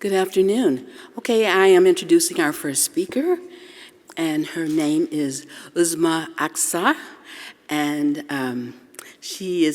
Good afternoon. Okay, I am introducing our first speaker, and her name is Uzma Akser, and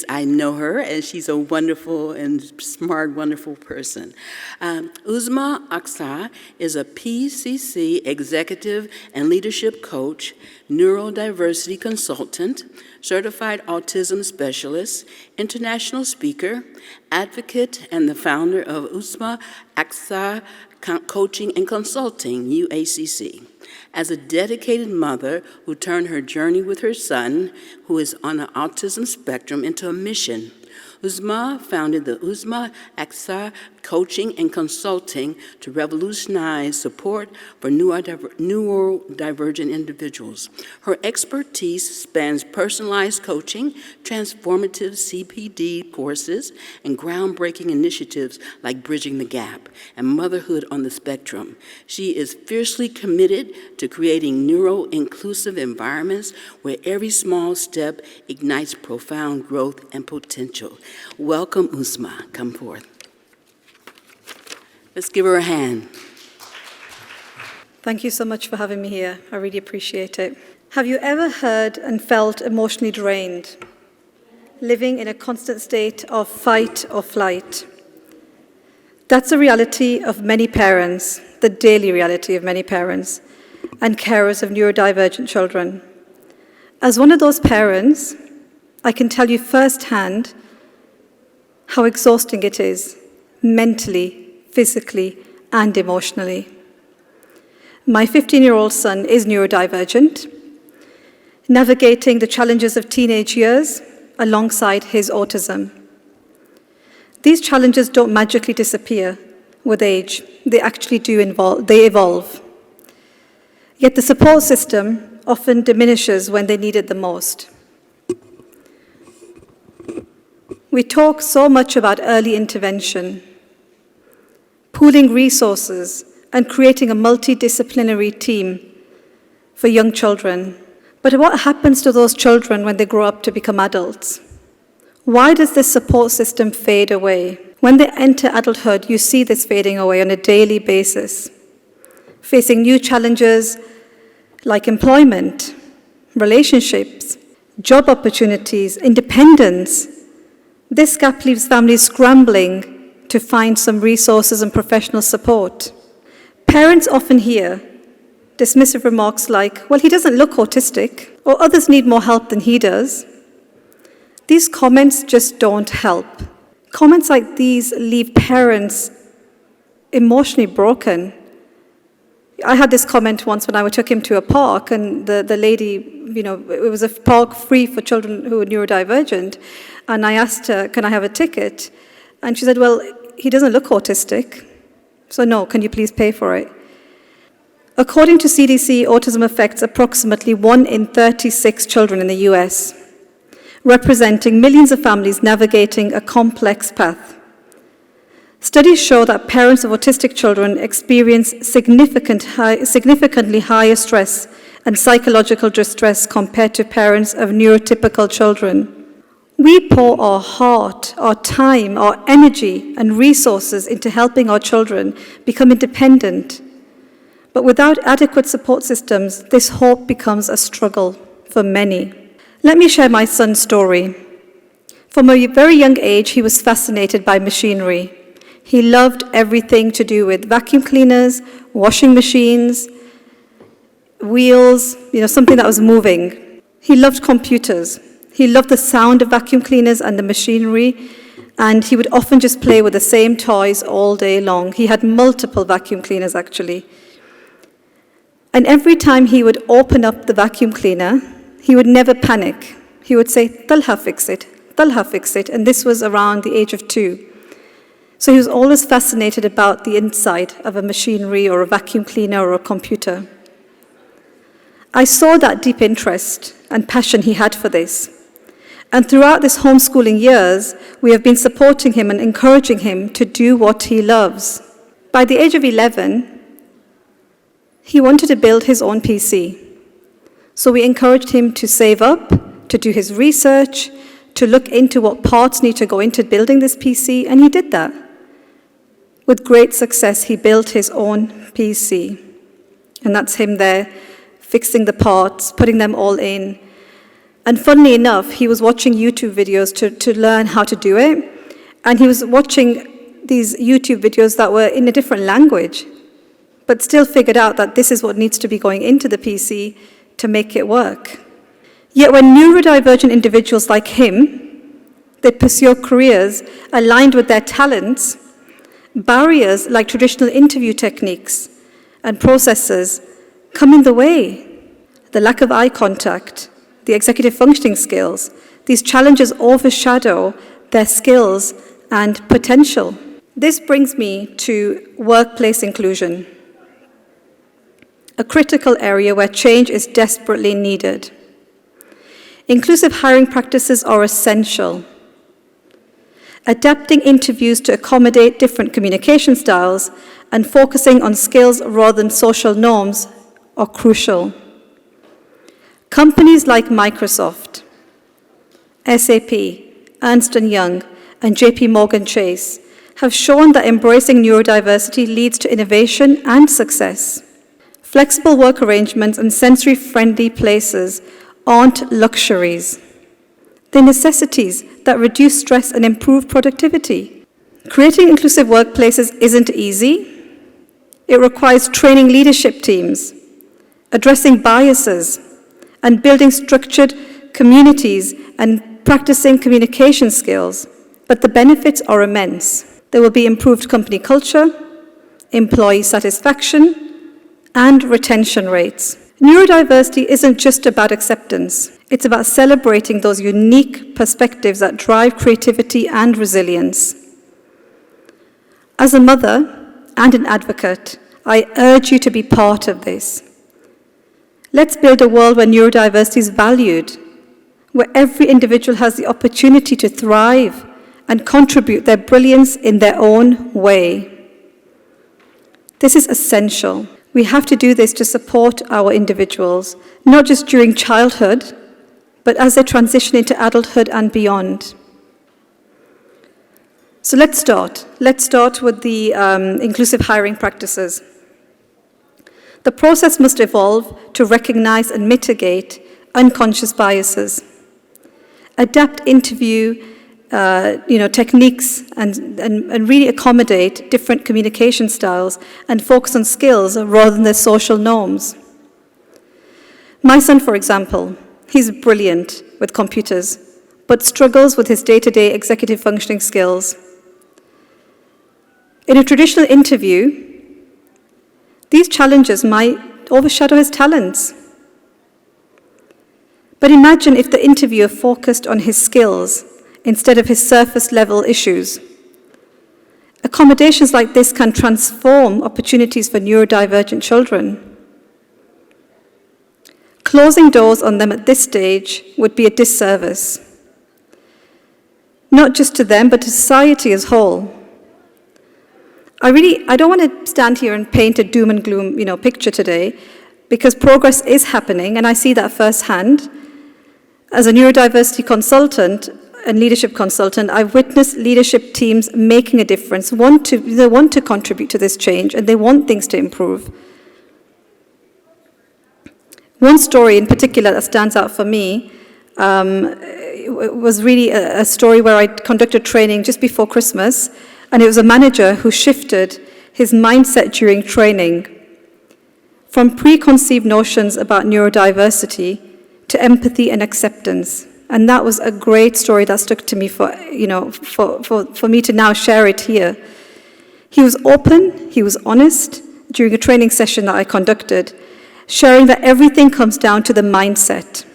I know her, and she's a wonderful and smart, wonderful person. Uzma Akser is a PCC Executive and Leadership Coach, Neurodiversity Consultant, Certified Autism Specialist, International Speaker, Advocate, and the founder of Uzma Akser Coaching and Consulting, UACC. As a dedicated mother who turned her journey with her son, who is on the autism spectrum, into a mission, Uzma founded the Uzma Akser Coaching and Consulting to revolutionize support for neurodivergent individuals. Her expertise spans personalized coaching, transformative CPD courses, and groundbreaking initiatives like Bridging the Gap and Motherhood on the Spectrum. She is fiercely committed to creating neuro-inclusive environments where every small step ignites profound growth and potential. Welcome, Uzma. Come forth. Let's give her a hand. Thank you so much for having me here. I really appreciate it. Have you ever heard and felt emotionally drained, living in a constant state of fight or flight? That's a reality of many parents, the daily reality of many parents, and carers of neurodivergent children. As one of those parents, I can tell you firsthand how exhausting it is, mentally, physically, and emotionally. My 15-year-old son is neurodivergent, navigating the challenges of teenage years alongside his autism. These challenges don't magically disappear with age. They actually they evolve. Yet the support system often diminishes when they need it the most. We talk so much about early intervention, pooling resources, and creating a multidisciplinary team for young children. But what happens to those children when they grow up to become adults? Why does this support system fade away? When they enter adulthood, you see this fading away on a daily basis, facing new challenges like employment, relationships, job opportunities, independence. This gap leaves families scrambling to find some resources and professional support. Parents often hear dismissive remarks like, well, he doesn't look autistic, or others need more help than he does. These comments just don't help. Comments like these leave parents emotionally broken. I had this comment once when I took him to a park, and the lady, it was a park free for children who were neurodivergent, and I asked her, can I have a ticket? And she said, well, he doesn't look autistic, so no, can you please pay for it? According to CDC, autism affects approximately 1 in 36 children in the US, representing millions of families navigating a complex path. Studies show that parents of autistic children experience significantly higher stress and psychological distress compared to parents of neurotypical children. We pour our heart, our time, our energy, and resources into helping our children become independent. But without adequate support systems, this hope becomes a struggle for many. Let me share my son's story. From a very young age, he was fascinated by machinery. He loved everything to do with vacuum cleaners, washing machines, wheels, something that was moving. He loved computers. He loved the sound of vacuum cleaners and the machinery, and he would often just play with the same toys all day long. He had multiple vacuum cleaners, actually. And every time he would open up the vacuum cleaner, he would never panic. He would say, "Talha, fix it. Talha, fix it." And this was around the age of 2. So he was always fascinated about the inside of a machinery or a vacuum cleaner or a computer. I saw that deep interest and passion he had for this. And throughout this homeschooling years, we have been supporting him and encouraging him to do what he loves. By the age of 11, he wanted to build his own PC. So we encouraged him to save up, to do his research, to look into what parts need to go into building this PC, and he did that. With great success, he built his own PC. And that's him there, fixing the parts, putting them all in. And funnily enough, he was watching YouTube videos to learn how to do it. And he was watching these YouTube videos that were in a different language, but still figured out that this is what needs to be going into the PC to make it work. Yet when neurodivergent individuals like him, they pursue careers aligned with their talents, barriers like traditional interview techniques and processes come in the way. The lack of eye contact, the executive functioning skills, these challenges overshadow their skills and potential. This brings me to workplace inclusion, a critical area where change is desperately needed. Inclusive hiring practices are essential. Adapting interviews to accommodate different communication styles and focusing on skills rather than social norms are crucial. Companies like Microsoft, SAP, Ernst & Young, and JP Morgan Chase have shown that embracing neurodiversity leads to innovation and success. Flexible work arrangements and sensory-friendly places aren't luxuries. They're necessities that reduce stress and improve productivity. Creating inclusive workplaces isn't easy. It requires training leadership teams, addressing biases, and building structured communities and practicing communication skills. But the benefits are immense. There will be improved company culture, employee satisfaction, and retention rates. Neurodiversity isn't just about acceptance. It's about celebrating those unique perspectives that drive creativity and resilience. As a mother and an advocate, I urge you to be part of this. Let's build a world where neurodiversity is valued, where every individual has the opportunity to thrive and contribute their brilliance in their own way. This is essential. We have to do this to support our individuals, not just during childhood, but as they transition into adulthood and beyond. So let's start. Let's start with the inclusive hiring practices. The process must evolve to recognize and mitigate unconscious biases, adapt interview techniques and really accommodate different communication styles and focus on skills rather than their social norms. My son, for example, he's brilliant with computers, but struggles with his day-to-day executive functioning skills. In a traditional interview, these challenges might overshadow his talents. But imagine if the interviewer focused on his skills instead of his surface-level issues. Accommodations like this can transform opportunities for neurodivergent children. Closing doors on them at this stage would be a disservice, not just to them, but to society as a whole. I don't want to stand here and paint a doom and gloom, picture today, because progress is happening, and I see that firsthand. As a neurodiversity consultant and leadership consultant, I've witnessed leadership teams making a difference. They want to contribute to this change, and they want things to improve. One story in particular that stands out for me was really a story where I conducted training just before Christmas, and it was a manager who shifted his mindset during training from preconceived notions about neurodiversity to empathy and acceptance. And that was a great story that stuck to me for me to now share it here. He was open, he was honest during a training session that I conducted, sharing that everything comes down to the mindset.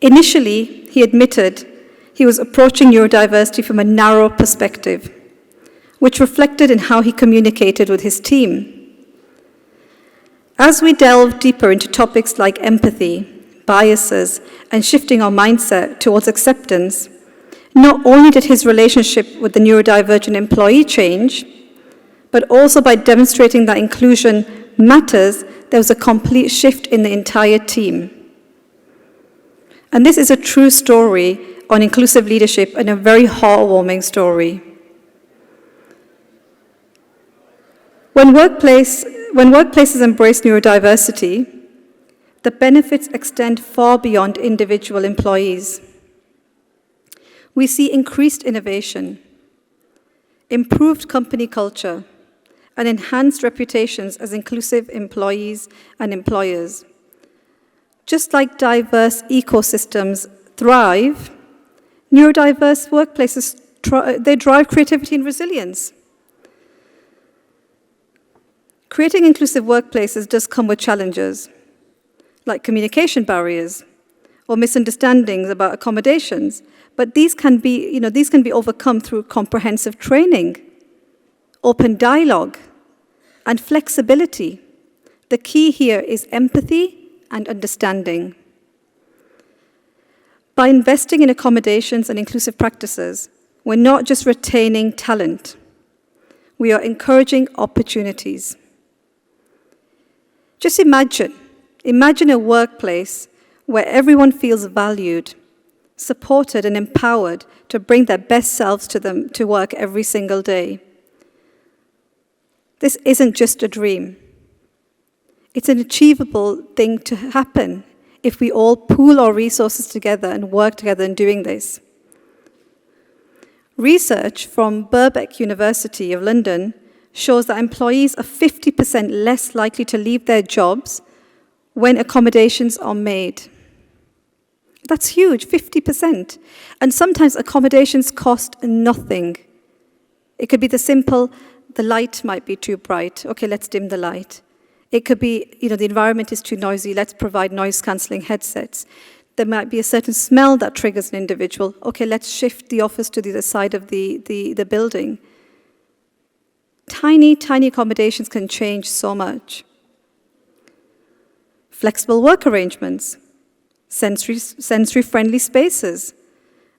Initially, he admitted he was approaching neurodiversity from a narrow perspective, which reflected in how he communicated with his team. As we delve deeper into topics like empathy, biases, and shifting our mindset towards acceptance, not only did his relationship with the neurodivergent employee change, but also by demonstrating that inclusion matters, there was a complete shift in the entire team. And this is a true story on inclusive leadership and a very heartwarming story. When workplaces embrace neurodiversity, the benefits extend far beyond individual employees. We see increased innovation, improved company culture, and enhanced reputations as inclusive employees and employers. Just like diverse ecosystems thrive, neurodiverse workplaces they drive creativity and resilience. Creating inclusive workplaces does come with challenges, like communication barriers or misunderstandings about accommodations, but these can be overcome through comprehensive training, open dialogue, and flexibility. The key here is empathy and understanding. By investing in accommodations and inclusive practices, we're not just retaining talent, we are encouraging opportunities. Just imagine a workplace where everyone feels valued, supported, and empowered to bring their best selves to work every single day. This isn't just a dream. It's an achievable thing to happen if we all pool our resources together and work together in doing this. Research from Birkbeck University of London shows that employees are 50% less likely to leave their jobs when accommodations are made. That's huge, 50%. And sometimes accommodations cost nothing. It could be the simple, the light might be too bright. Okay, let's dim the light. It could be, the environment is too noisy. Let's provide noise-cancelling headsets. There might be a certain smell that triggers an individual. Okay, let's shift the office to the other side of the building. Tiny accommodations can change so much. Flexible work arrangements, sensory-friendly spaces,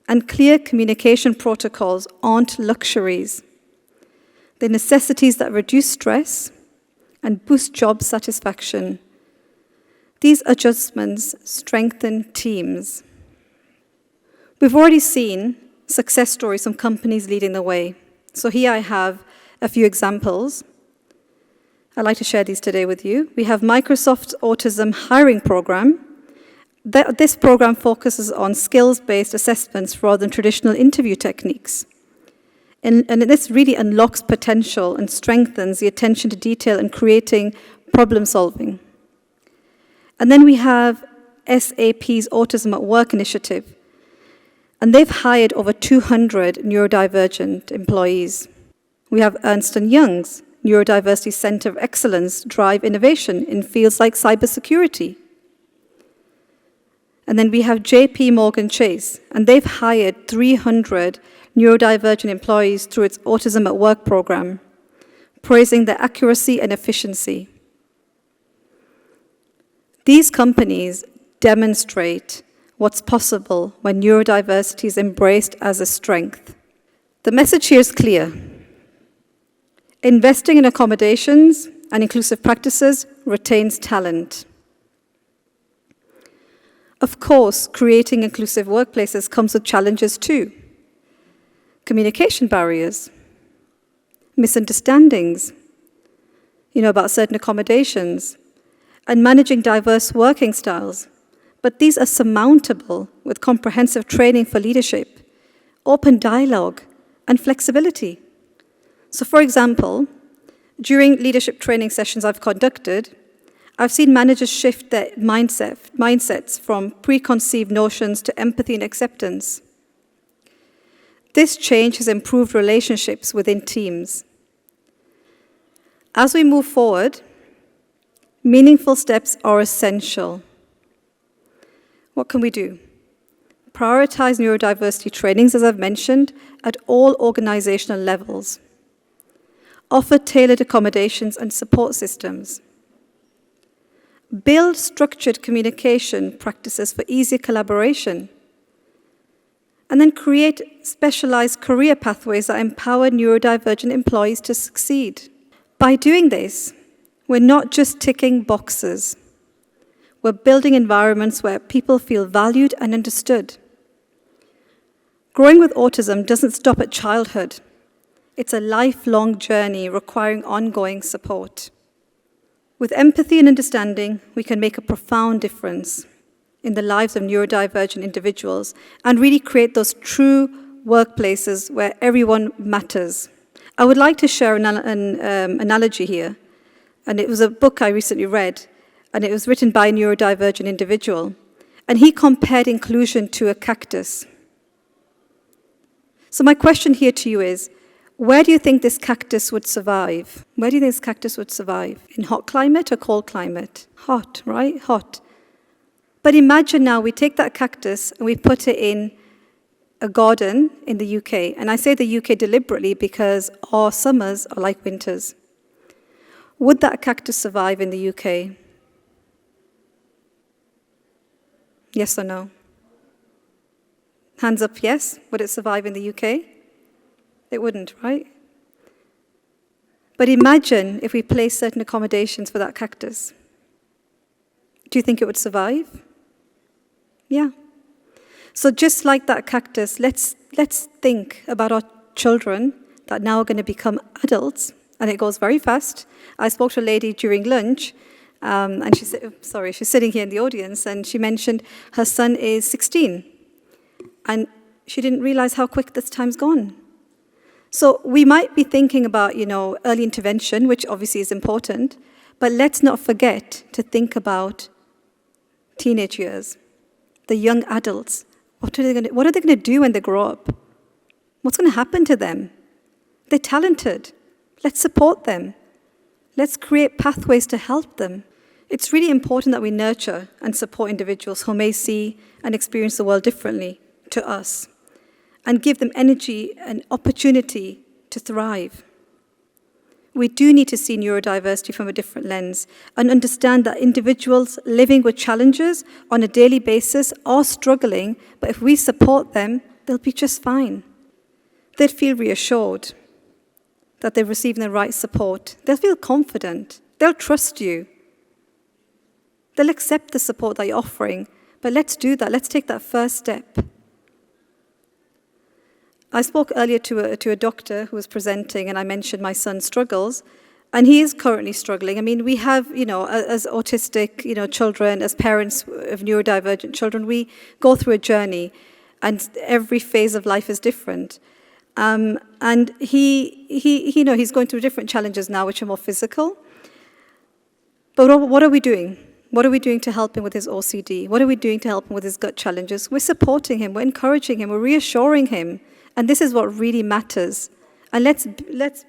and clear communication protocols aren't luxuries. They're necessities that reduce stress and boost job satisfaction. These adjustments strengthen teams. We've already seen success stories from companies leading the way. So here I have a few examples. I'd like to share these today with you. We have Microsoft's Autism Hiring Program. This program focuses on skills-based assessments rather than traditional interview techniques. And this really unlocks potential and strengthens the attention to detail and creating problem solving. And then we have SAP's Autism at Work initiative. And they've hired over 200 neurodivergent employees. We have Ernst & Young's Neurodiversity Center of Excellence drive innovation in fields like cybersecurity. And then we have JP Morgan Chase, and they've hired 300 neurodivergent employees through its Autism at Work program, praising their accuracy and efficiency. These companies demonstrate what's possible when neurodiversity is embraced as a strength. The message here is clear. Investing in accommodations and inclusive practices retains talent. Of course, creating inclusive workplaces comes with challenges too. Communication barriers, misunderstandings, about certain accommodations, and managing diverse working styles. But these are surmountable with comprehensive training for leadership, open dialogue, and flexibility. So for example, during leadership training sessions I've conducted, I've seen managers shift their mindsets from preconceived notions to empathy and acceptance. This change has improved relationships within teams. As we move forward, meaningful steps are essential. What can we do? Prioritize neurodiversity trainings, as I've mentioned, at all organizational levels. Offer tailored accommodations and support systems. Build structured communication practices for easier collaboration. And then create specialized career pathways that empower neurodivergent employees to succeed. By doing this, we're not just ticking boxes. We're building environments where people feel valued and understood. Growing with autism doesn't stop at childhood. It's a lifelong journey requiring ongoing support. With empathy and understanding, we can make a profound difference in the lives of neurodivergent individuals and really create those true workplaces where everyone matters. I would like to share an analogy here, and it was a book I recently read, and it was written by a neurodivergent individual, and he compared inclusion to a cactus. So my question here to you is, where do you think this cactus would survive? Where do you think this cactus would survive? In hot climate or cold climate? Hot, right? Hot. But imagine now we take that cactus and we put it in a garden in the UK. And I say the UK deliberately because our summers are like winters. Would that cactus survive in the UK? Yes or no? Hands up, yes. Would it survive in the UK? It wouldn't, right? But imagine if we place certain accommodations for that cactus. Do you think it would survive? Yeah. So just like that cactus, let's think about our children that now are going to become adults, and it goes very fast. I spoke to a lady during lunch, and she's sitting here in the audience, and she mentioned her son is 16, and she didn't realize how quick this time's gone. So we might be thinking about, early intervention, which obviously is important, but let's not forget to think about teenage years, the young adults. What are they going to do when they grow up? What's going to happen to them? They're talented. Let's support them. Let's create pathways to help them. It's really important that we nurture and support individuals who may see and experience the world differently to us, and give them energy and opportunity to thrive. We do need to see neurodiversity from a different lens and understand that individuals living with challenges on a daily basis are struggling, but if we support them, they'll be just fine. They'll feel reassured that they're receiving the right support. They'll feel confident. They'll trust you. They'll accept the support that you're offering, but let's do that. Let's take that first step. I spoke earlier to a doctor who was presenting, and I mentioned my son's struggles, and he is currently struggling. I mean, we have, as autistic, children, as parents of neurodivergent children, we go through a journey, and every phase of life is different. And he's going through different challenges now, which are more physical. But what are we doing? What are we doing to help him with his OCD? What are we doing to help him with his gut challenges? We're supporting him, we're encouraging him, we're reassuring him. And this is what really matters. And let's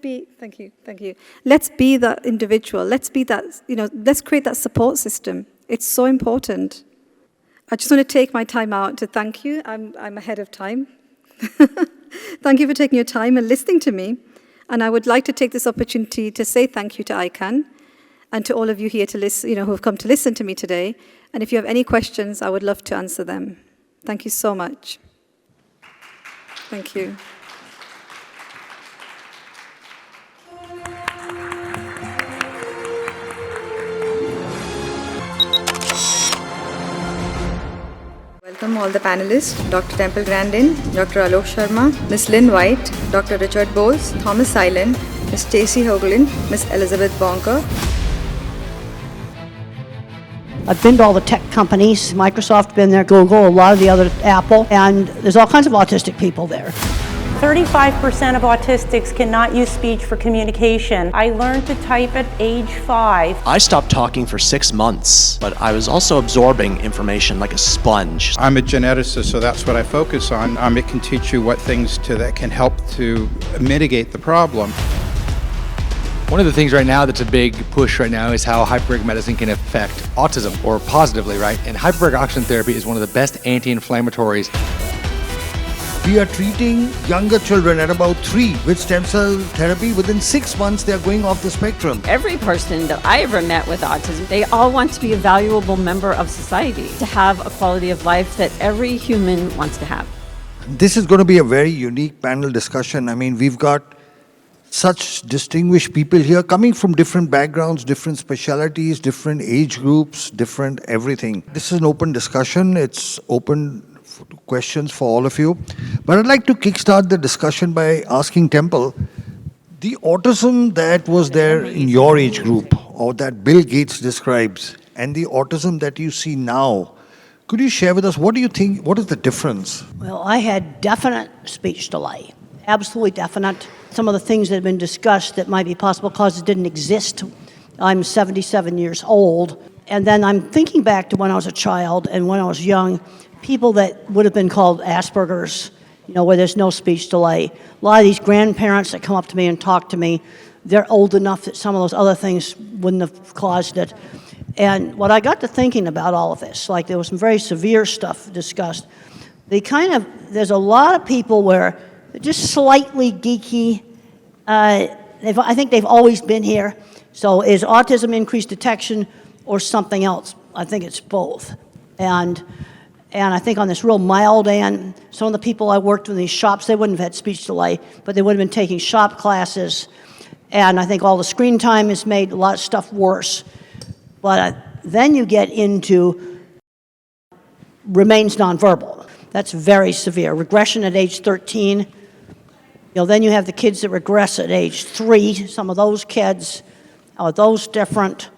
be, thank you. Let's be that individual. Let's be that, let's create that support system. It's so important. I just want to take my time out to thank you. I'm ahead of time. Thank you for taking your time and listening to me. And I would like to take this opportunity to say thank you to ICAN and to all of you here to listen, who have come to listen to me today. And if you have any questions, I would love to answer them. Thank you so much. Thank you. Welcome all the panelists, Dr. Temple Grandin, Dr. Alok Sharma, Ms. Lynn White, Dr. Richard Bowles, Thomas Silent, Ms. Stacey Hoagland, Ms. Elizabeth Bonker. I've been to all the tech companies, Microsoft, been there, Google, a lot of the other, Apple, and there's all kinds of autistic people there. 35% of autistics cannot use speech for communication. I learned to type at age 5. I stopped talking for 6 months, but I was also absorbing information like a sponge. I'm a geneticist, so that's what I focus on. It can teach you what things that can help to mitigate the problem. One of the things right now that's a big push right now is how hyperbaric medicine can affect autism, or positively, right? And hyperbaric oxygen therapy is one of the best anti-inflammatories. We are treating younger children at about 3 with stem cell therapy. Within 6 months, they are going off the spectrum. Every person that I ever met with autism, they all want to be a valuable member of society, to have a quality of life that every human wants to have. This is going to be a very unique panel discussion. I mean, we've got such distinguished people here coming from different backgrounds, different specialities, different age groups, different everything. This is an open discussion. It's open questions for all of you. But I'd like to kickstart the discussion by asking Temple, The autism that was there in your age group, or that Bill Gates describes, and the autism that you see now, could you share with us, what do you think, what is the difference? Well, I had definite speech delay, absolutely definite. Some of the things that have been discussed that might be possible causes didn't exist. I'm 77 years old, and then I'm thinking back to when I was a child and when I was young, people that would have been called Asperger's, where there's no speech delay. A lot of these grandparents that come up to me and talk to me, they're old enough that some of those other things wouldn't have caused it. And what I got to thinking about all of this, like there was some very severe stuff discussed, there's a lot of people where they're just slightly geeky. I think they've always been here. So is autism increased detection or something else? I think it's both. And I think on this real mild end, some of the people I worked with in these shops, they wouldn't have had speech delay, but they would have been taking shop classes. And I think all the screen time has made a lot of stuff worse. But then you get into remains nonverbal. That's very severe. Regression at age 13. Then you have the kids that regress at age 3. Some of those kids, how are those different?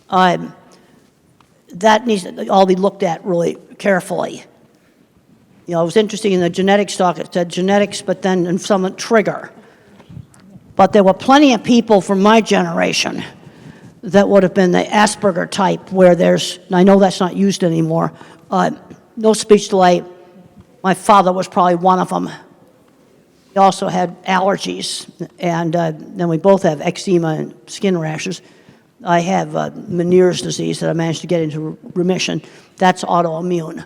That needs to all be looked at really carefully. It was interesting in the genetics talk, it said genetics, but then in some trigger. But there were plenty of people from my generation that would have been the Asperger type, where there's, and I know that's not used anymore, no speech delay. My father was probably one of them. He also had allergies, and then we both have eczema and skin rashes. I have Meniere's disease that I managed to get into remission. That's autoimmune.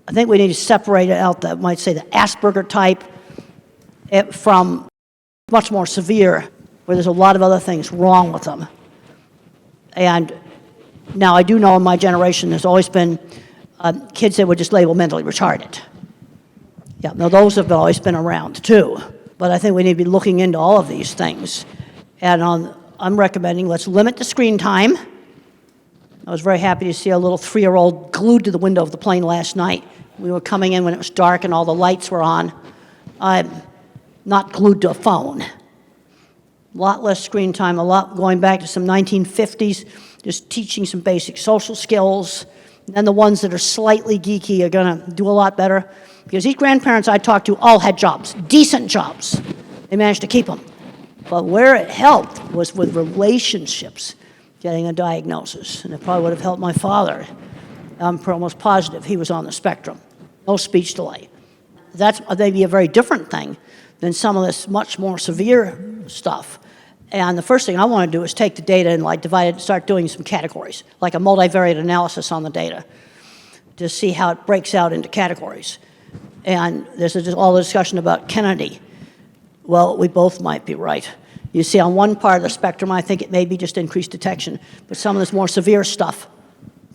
I think we need to separate it out, that might say the Asperger type from much more severe, where there's a lot of other things wrong with them. And now I do know in my generation there's always been kids that were just labeled mentally retarded. Yeah, now those have always been around too. But I think we need to be looking into all of these things. And I'm recommending let's limit the screen time. I was very happy to see a little 3-year-old glued to the window of the plane last night. We were coming in when it was dark and all the lights were on. Not glued to a phone. A lot less screen time, a lot going back to some 1950s, just teaching some basic social skills. And then the ones that are slightly geeky are going to do a lot better. Because these grandparents I talked to all had jobs, decent jobs. They managed to keep them. But where it helped was with relationships, getting a diagnosis. And it probably would have helped my father. I'm almost positive he was on the spectrum. No speech delay. That's maybe a very different thing than some of this much more severe stuff. And the first thing I want to do is take the data and divide it and start doing some categories, like a multivariate analysis on the data, to see how it breaks out into categories. And there's all the discussion about Kennedy. Well, we both might be right. You see, on one part of the spectrum, I think it may be just increased detection, but some of this more severe stuff,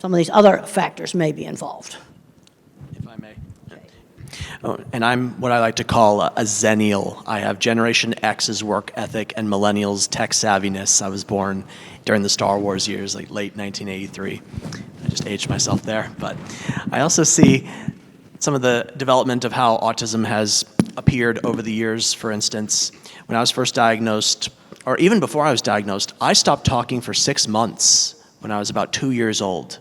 some of these other factors may be involved. If I may. Oh, and I'm what I like to call a zennial. I have Generation X's work ethic and millennials' tech savviness. I was born during the Star Wars years, like late 1983. I just aged myself there. But I also see some of the development of how autism has appeared over the years. For instance, when I was first diagnosed, or even before I was diagnosed, I stopped talking for 6 months when I was about 2 years old.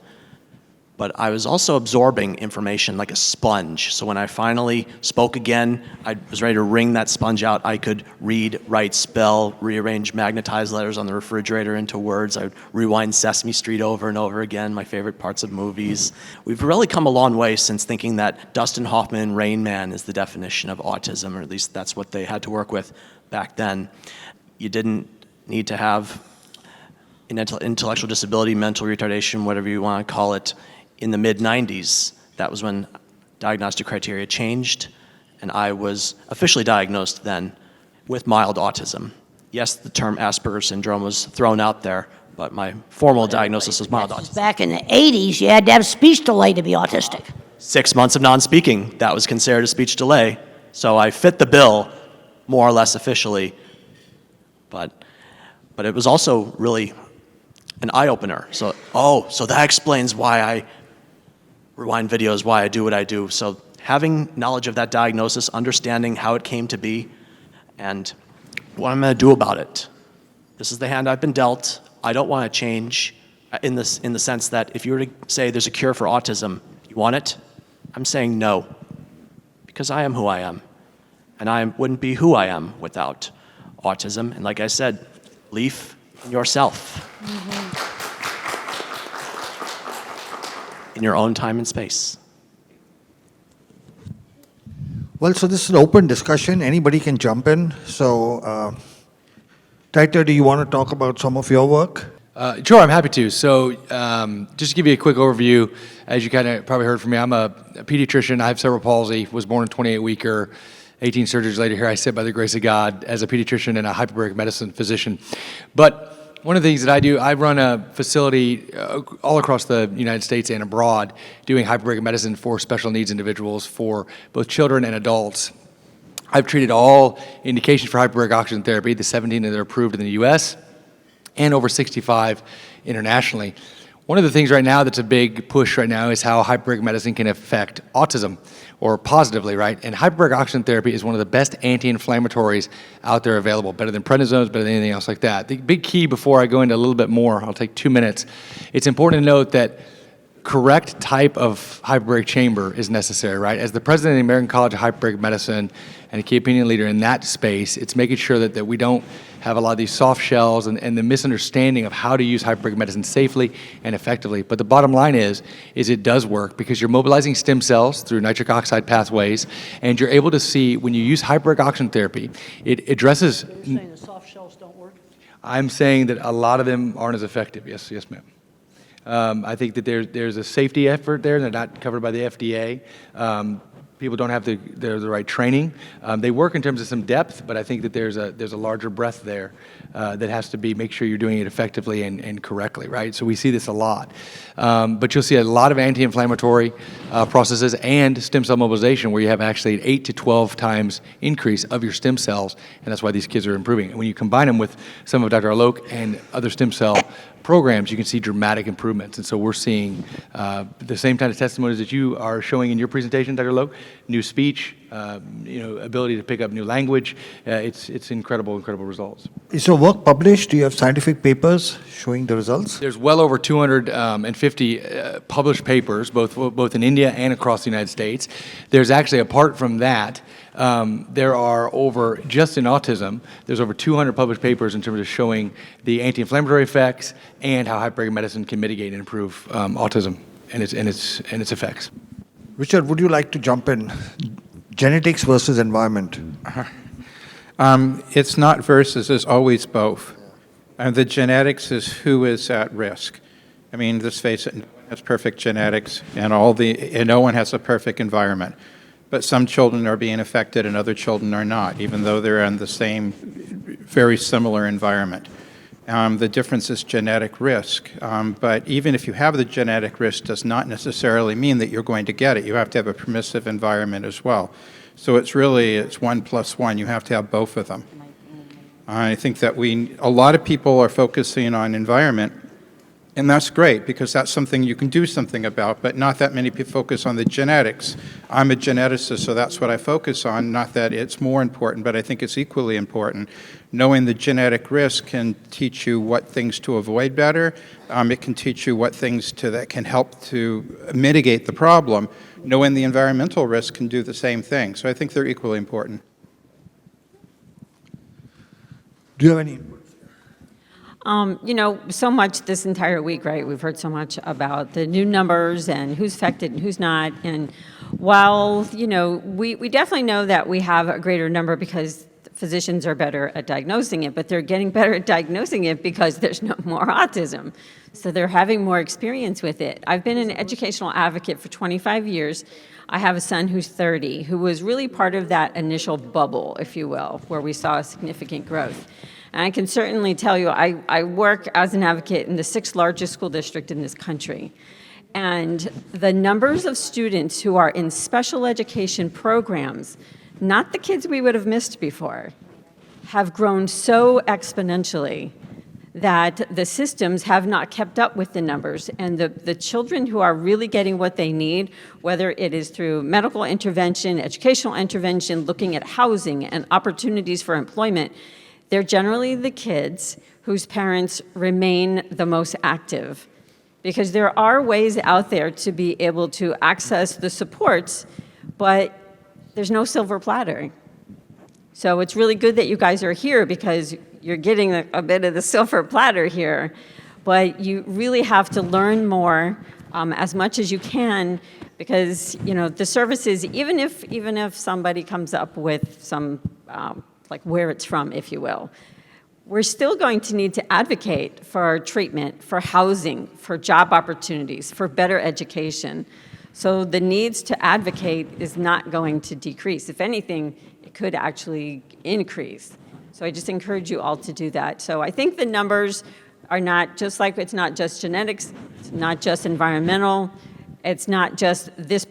But I was also absorbing information like a sponge. So when I finally spoke again, I was ready to wring that sponge out. I could read, write, spell, rearrange magnetized letters on the refrigerator into words. I would rewind Sesame Street over and over again, my favorite parts of movies. We've really come a long way since thinking that Dustin Hoffman and Rain Man is the definition of autism, or at least that's what they had to work with back then. You didn't need to have an intellectual disability, mental retardation, whatever you want to call it. In the mid-90s, that was when diagnostic criteria changed, and I was officially diagnosed then with mild autism. Yes, the term Asperger's syndrome was thrown out there, but my formal diagnosis was mild autism. Back in the 80s, you had to have speech delay to be autistic. 6 months of non-speaking, that was considered a speech delay. So I fit the bill, more or less officially, but it was also really an eye-opener. So that explains why I rewind videos, why I do what I do. So having knowledge of that diagnosis, understanding how it came to be, and what I'm going to do about it. This is the hand I've been dealt. I don't want to change in the sense that if you were to say there's a cure for autism, you want it? I'm saying no, because I am who I am, and I wouldn't be who I am without autism. And like I said, belief in yourself, in your own time and space. Well, so this is an open discussion. Anybody can jump in. So, Taita, do you want to talk about some of your work? Sure, I'm happy to. So just to give you a quick overview, as you kind of probably heard from me, I'm a pediatrician. I have cerebral palsy, was born a 28-weeker, 18 surgeries later. Here I sit by the grace of God as a pediatrician and a hyperbaric medicine physician. But one of the things that I do, I run a facility all across the United States and abroad doing hyperbaric medicine for special needs individuals, for both children and adults. I've treated all indications for hyperbaric oxygen therapy, the 17 that are approved in the US, and over 65 internationally. One of the things right now that's a big push right now is how hyperbaric medicine can affect autism, or positively, right? And hyperbaric oxygen therapy is one of the best anti-inflammatories out there available, better than prednisones, better than anything else like that. The big key, before I go into a little bit more, I'll take 2 minutes, it's important to note that correct type of hyperbaric chamber is necessary, right? As the president of the American College of Hyperbaric Medicine and a key opinion leader in that space, it's making sure that we don't have a lot of these soft shells and the misunderstanding of how to use hyperbaric medicine safely and effectively. But the bottom line is it does work, because you're mobilizing stem cells through nitric oxide pathways, and you're able to see, when you use hyperbaric oxygen therapy, it addresses... So you're saying the soft shells don't work? I'm saying that a lot of them aren't as effective. Yes, ma'am. I think that there's a safety effort there. They're not covered by the FDA. People don't have the right training. They work in terms of some depth, but I think that there's a larger breadth there that has to be, make sure you're doing it effectively and correctly, right? So we see this a lot. But you'll see a lot of anti-inflammatory processes and stem cell mobilization, where you have actually an 8 to 12 times increase of your stem cells, and that's why these kids are improving. And when you combine them with some of Dr. Alok and other stem cell programs, you can see dramatic improvements. And so we're seeing the same kind of testimonies that you are showing in your presentation, Dr. Loke. New speech, ability to pick up new language. It's incredible results. Is your work published? Do you have scientific papers showing the results? There's well over 250 published papers, both in India and across the United States. There's actually, apart from that, there are over, just in autism, there's over 200 published papers in terms of showing the anti-inflammatory effects and how hyperbaric medicine can mitigate and improve autism and its effects. Richard, would you like to jump in? Genetics versus environment. It's not versus, it's always both. And the genetics is who is at risk. I mean, let's face it, no one has perfect genetics, and no one has a perfect environment. But some children are being affected and other children are not, even though they're in the same, very similar environment. The difference is genetic risk. But even if you have the genetic risk, does not necessarily mean that you're going to get it. You have to have a permissive environment as well. So it's 1 plus 1. You have to have both of them. I think that a lot of people are focusing on environment, and that's great, because that's something you can do something about, but not that many people focus on the genetics. I'm a geneticist, so that's what I focus on, not that it's more important, but I think it's equally important. Knowing the genetic risk can teach you what things to avoid better. It can teach you what things that can help to mitigate the problem. Knowing the environmental risk can do the same thing. So I think they're equally important. Do you have any input? So much this entire week, right? We've heard so much about the new numbers and who's affected and who's not. And while, we definitely know that we have a greater number because physicians are better at diagnosing it, but they're getting better at diagnosing it because there's no more autism. So they're having more experience with it. I've been an educational advocate for 25 years. I have a son who's 30, who was really part of that initial bubble, if you will, where we saw significant growth. And I can certainly tell you, I work as an advocate in the 6th largest school district in this country. And the numbers of students who are in special education programs, not the kids we would have missed before, have grown so exponentially that the systems have not kept up with the numbers. And the children who are really getting what they need, whether it is through medical intervention, educational intervention, looking at housing and opportunities for employment, they're generally the kids whose parents remain the most active, because there are ways out there to be able to access the supports, but there's no silver platter. So it's really good that you guys are here because you're getting a bit of the silver platter here, but you really have to learn more as much as you can, because the services, even if somebody comes up with some like where it's from, if you will, we're still going to need to advocate for treatment, for housing, for job opportunities, for better education. So the needs to advocate is not going to decrease. If anything, it could actually increase. So I just encourage you all to do that. So I think the numbers are not just like, it's not just genetics, it's not just environmental, it's not just this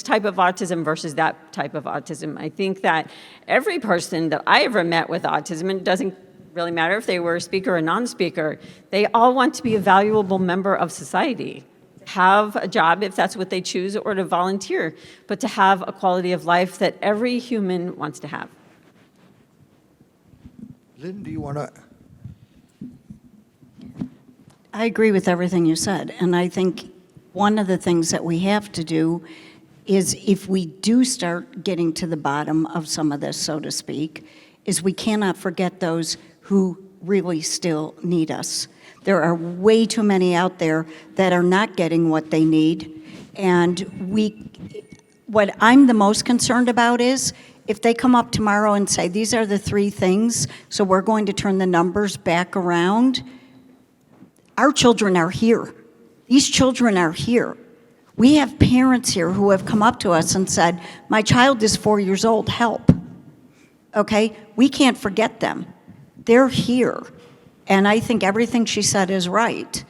type of autism versus that type of autism. I think that every person that I ever met with autism, and it doesn't really matter if they were a speaker or non-speaker, they all want to be a valuable member of society, have a job if that's what they choose, or to volunteer, but to have a quality of life that every human wants to have. Lynn, do you want to? I agree with everything you said, and I think one of the things that we have to do is, if we do start getting to the bottom of some of this, so to speak, is we cannot forget those who really still need us. There are way too many out there that are not getting what they need, and what I'm the most concerned about is if they come up tomorrow and say, these are the 3 things, so we're going to turn the numbers back around. Our children are here. These children are here. We have parents here who have come up to us and said, my child is 4 years old, help. Okay? We can't forget them. They're here. And I think everything she said is right.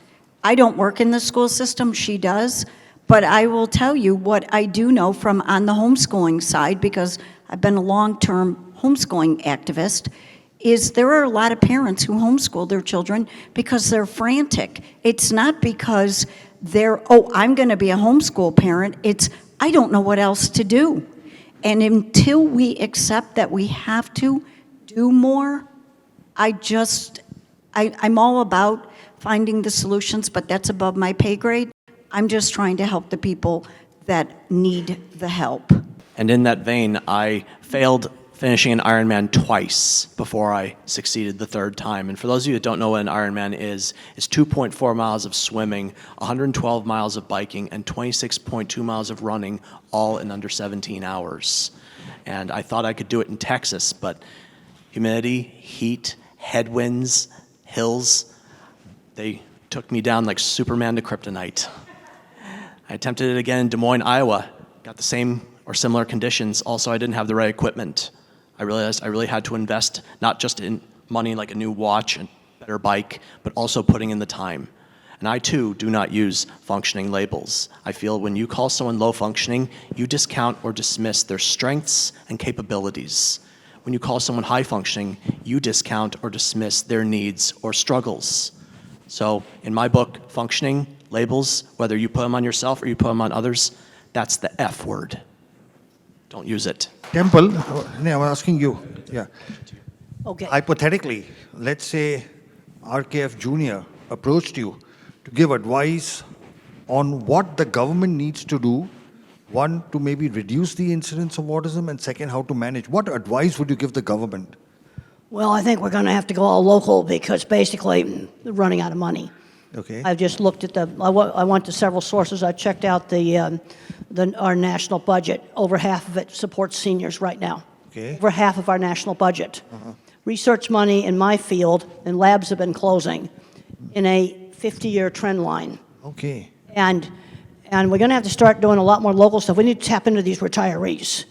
I don't work in the school system, she does, but I will tell you what I do know from on the homeschooling side, because I've been a long-term homeschooling activist, is there are a lot of parents who homeschool their children because they're frantic. It's not because they're, oh, I'm going to be a homeschool parent. It's, I don't know what else to do. And until we accept that we have to do more, I'm all about finding the solutions, but that's above my pay grade. I'm just trying to help the people that need the help. And in that vein, I failed finishing an Ironman twice before I succeeded the 3rd time. And for those of you that don't know what an Ironman is, it's 2.4 miles of swimming, 112 miles of biking, and 26.2 miles of running, all in under 17 hours. And I thought I could do it in Texas, but humidity, heat, headwinds, hills, they took me down like Superman to kryptonite. I attempted it again in Des Moines, Iowa, got the same or similar conditions. Also, I didn't have the right equipment. I realized I really had to invest not just in money like a new watch and better bike, but also putting in the time. And I too do not use functioning labels. I feel when you call someone low functioning, you discount or dismiss their strengths and capabilities. When you call someone high functioning, you discount or dismiss their needs or struggles. So in my book, functioning labels, whether you put them on yourself or you put them on others, that's the F word. Don't use it. Temple, I'm asking you. Yeah. Okay. Hypothetically, let's say RKF Jr. approached you to give advice on what the government needs to do. One, to maybe reduce the incidence of autism, and second, how to manage. What advice would you give the government? Well, I think we're going to have to go all local because basically they're running out of money. Okay. I've just looked at I went to several sources. I checked out our national budget. Over half of it supports seniors right now. Okay. Over half of our national budget. Research money in my field and labs have been closing in a 50-year trend line. Okay. And we're going to have to start doing a lot more local stuff. We need to tap into these retirees.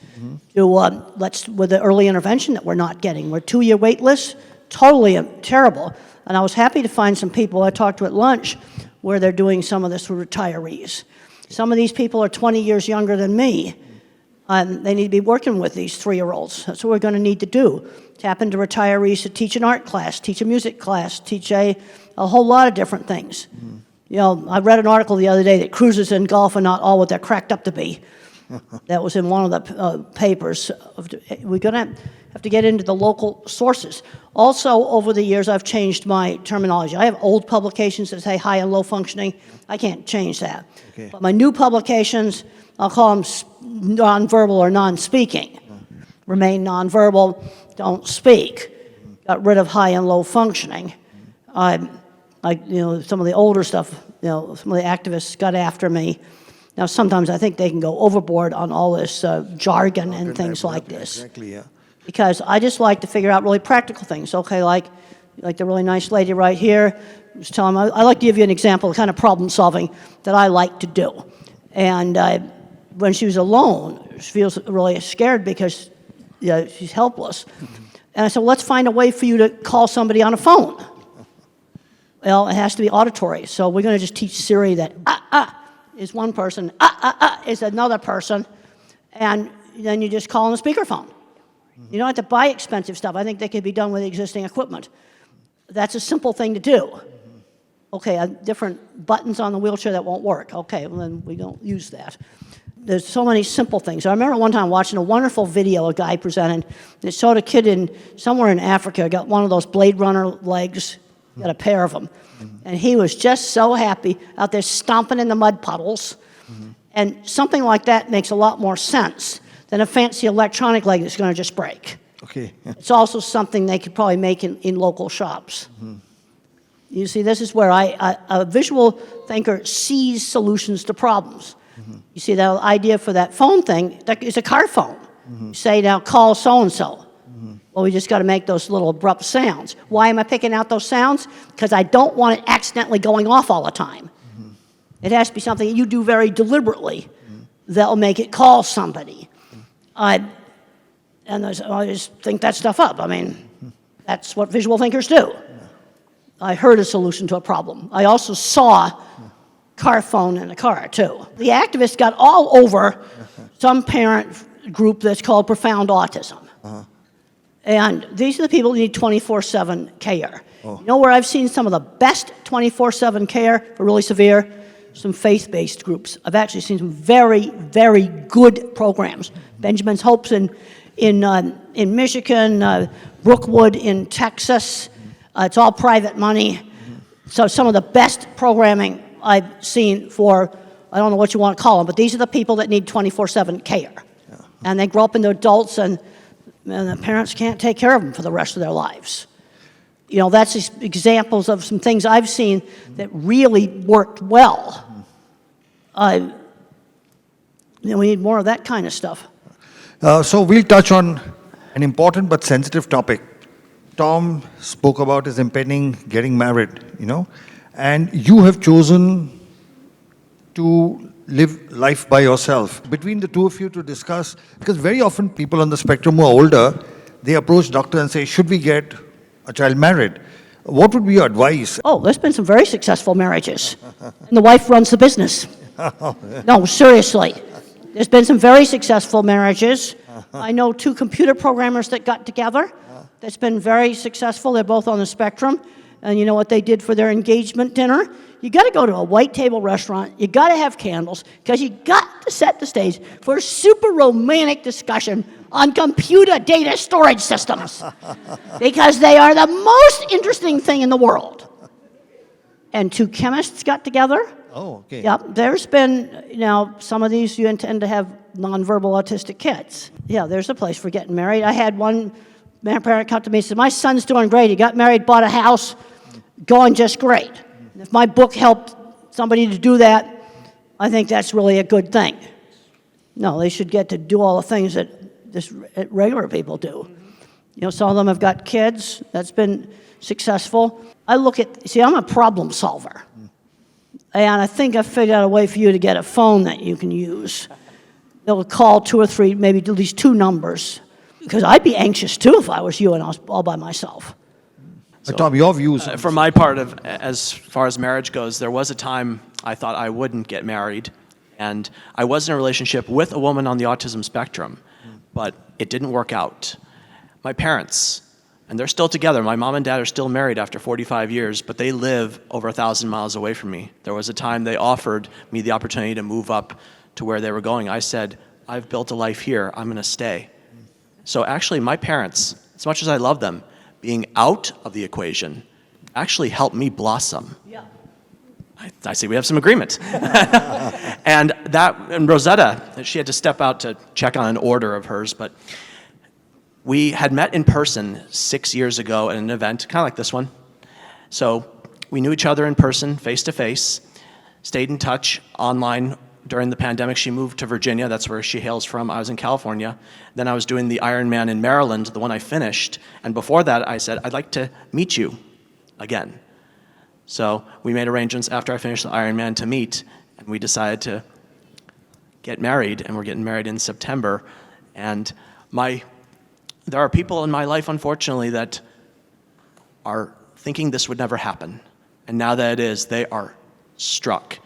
With the early intervention that we're not getting. We're 2-year wait lists, totally terrible. And I was happy to find some people I talked to at lunch where they're doing some of this with retirees. Some of these people are 20 years younger than me. They need to be working with these 3-year-olds. That's what we're going to need to do. Tap into retirees to teach an art class, teach a music class, teach a whole lot of different things. You know, I read an article the other day that cruises in golf are not all what they're cracked up to be. That was in one of the papers. We're going to, have to get into the local sources. Also, over the years, I've changed my terminology. I have old publications that say high and low functioning. I can't change that. Okay. But my new publications, I'll call them nonverbal or non-speaking. Remain nonverbal, don't speak. Got rid of high and low functioning. Some of the older stuff, some of the activists got after me. Now, sometimes I think they can go overboard on all this jargon and things like this. Exactly, yeah. Because I just like to figure out really practical things. Okay, like the really nice lady right here was telling me, I like to give you an example of the kind of problem solving that I like to do. And when she was alone, she feels really scared because she's helpless. And I said, well, let's find a way for you to call somebody on a phone. Well, it has to be auditory. So we're going to just teach Siri that is one person, is another person, and then you just call on the speakerphone. You don't have to buy expensive stuff. I think that could be done with existing equipment. That's a simple thing to do. Okay, different buttons on the wheelchair that won't work. Okay, well then we don't use that. There's so many simple things. I remember one time watching a wonderful video a guy presented. It showed a kid somewhere in Africa, got one of those Blade Runner legs, got a pair of them. And he was just so happy out there stomping in the mud puddles. And something like that makes a lot more sense than a fancy electronic leg that's going to just break. Okay. It's also something they could probably make in local shops. You see, this is where a visual thinker sees solutions to problems. You see, the idea for that phone thing is a car phone. You say, now call so-and-so. Well, we just got to make those little abrupt sounds. Why am I picking out those sounds? Because I don't want it accidentally going off all the time. It has to be something that you do very deliberately that'll make it call somebody. And I just think that stuff up. I mean, that's what visual thinkers do. I heard a solution to a problem. I also saw car phone in a car, too. The activists got all over some parent group that's called Profound Autism. And these are the people who need 24/7 care. You know where I've seen some of the best 24/7 care for really severe? Some faith-based groups. I've actually seen some very, very good programs. Benjamin's Hopes in Michigan, Brookwood in Texas. It's all private money. So some of the best programming I've seen for, I don't know what you want to call them, but these are the people that need 24/7 care. And they grow up into adults and the parents can't take care of them for the rest of their lives. That's just examples of some things I've seen that really worked well. We need more of that kind of stuff. So we'll touch on an important but sensitive topic. Tom spoke about his impending getting married, and you have chosen to live life by yourself. Between the two of you to discuss, because very often people on the spectrum who are older, they approach doctor and say, should we get a child married? What would be your advice? Oh, there's been some very successful marriages. And the wife runs the business. No, seriously. There's been some very successful marriages. I know 2 computer programmers that got together. That's been very successful. They're both on the spectrum. And you know what they did for their engagement dinner? You got to go to a white table restaurant. You got to have candles because you got to set the stage for a super romantic discussion on computer data storage systems because they are the most interesting thing in the world. And 2 chemists got together. Oh, okay. Yep. There's been, some of these you intend to have nonverbal autistic kids. Yeah, there's a place for getting married. I had one parent come to me and said, my son's doing great. He got married, bought a house, going just great. If my book helped somebody to do that, I think that's really a good thing. No, they should get to do all the things that regular people do. Some of them have got kids. That's been successful. I'm a problem solver. And I think I figured out a way for you to get a phone that you can use. They'll call 2 or 3, maybe at least 2 numbers. Because I'd be anxious too if I was you and I was all by myself. So, Tom, your views. For my part, as far as marriage goes, there was a time I thought I wouldn't get married. And I was in a relationship with a woman on the autism spectrum, but it didn't work out. My parents, and they're still together. My mom and dad are still married after 45 years, but they live over 1,000 miles away from me. There was a time they offered me the opportunity to move up to where they were going. I said, I've built a life here. I'm going to stay. So actually, my parents, as much as I love them, being out of the equation actually helped me blossom. Yeah. I see we have some agreement. And Rosetta, she had to step out to check on an order of hers, but we had met in person 6 years ago at an event, kind of like this one. So we knew each other in person, face to face, stayed in touch online. During the pandemic, she moved to Virginia. That's where she hails from. I was in California. Then I was doing the Ironman in Maryland, the one I finished. And before that, I said, I'd like to meet you again. So we made arrangements after I finished the Ironman to meet, and we decided to get married, and we're getting married in September. And there are people in my life, unfortunately, that are thinking this would never happen. And now that it is, they are struck.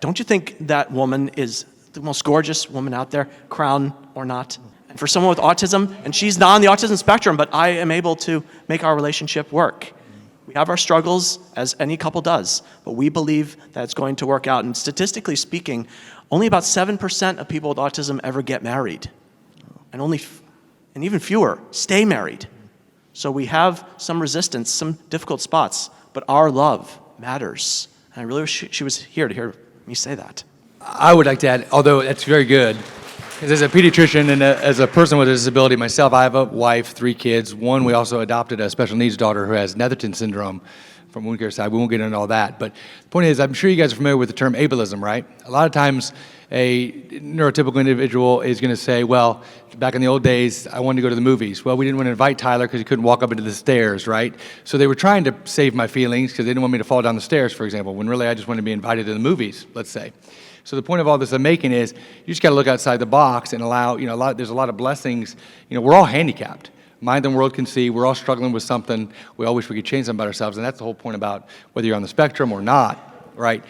Don't you think that woman is the most gorgeous woman out there, crown or not? And for someone with autism, and she's not on the autism spectrum, but I am able to make our relationship work. We have our struggles, as any couple does, but we believe that it's going to work out. And statistically speaking, only about 7% of people with autism ever get married. And even fewer stay married. So we have some resistance, some difficult spots, but our love matters. And I really wish she was here to hear me say that. I would like to add, although that's very good, because as a pediatrician and as a person with a disability myself, I have a wife, 3 kids. One, we also adopted a special needs daughter who has Netherton syndrome from wound care side. We won't get into all that. But the point is, I'm sure you guys are familiar with the term ableism, right? A lot of times a neurotypical individual is going to say, well, back in the old days, I wanted to go to the movies. Well, we didn't want to invite Tyler because he couldn't walk up into the stairs, right? So they were trying to save my feelings because they didn't want me to fall down the stairs, for example, when really I just wanted to be invited to the movies, let's say. So the point of all this I'm making is you just got to look outside the box and allow, there's a lot of blessings. We're all handicapped. Mind the world can see. We're all struggling with something. We all wish we could change something about ourselves, and that's the whole point about whether you're on the spectrum or not, right?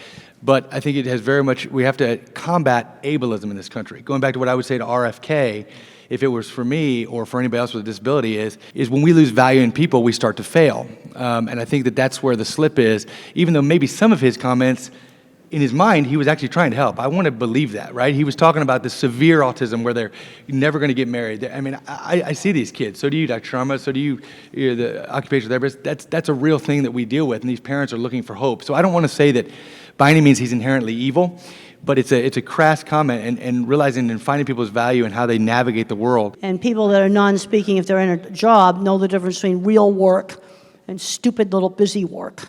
But I think it has very much, we have to combat ableism in this country. Going back to what I would say to RFK, if it was for me or for anybody else with a disability, is when we lose value in people, we start to fail. And I think that's where the slip is, even though maybe some of his comments, in his mind, he was actually trying to help. I want to believe that, right? He was talking about the severe autism where they're never going to get married. I mean, I see these kids. So do you, Dr. Sharma. So do you, the occupational therapist. That's a real thing that we deal with, and these parents are looking for hope. So I don't want to say that by any means he's inherently evil, but it's a crass comment, and realizing and finding people's value and how they navigate the world. And people that are non-speaking, if they're in a job, know the difference between real work and stupid little busy work.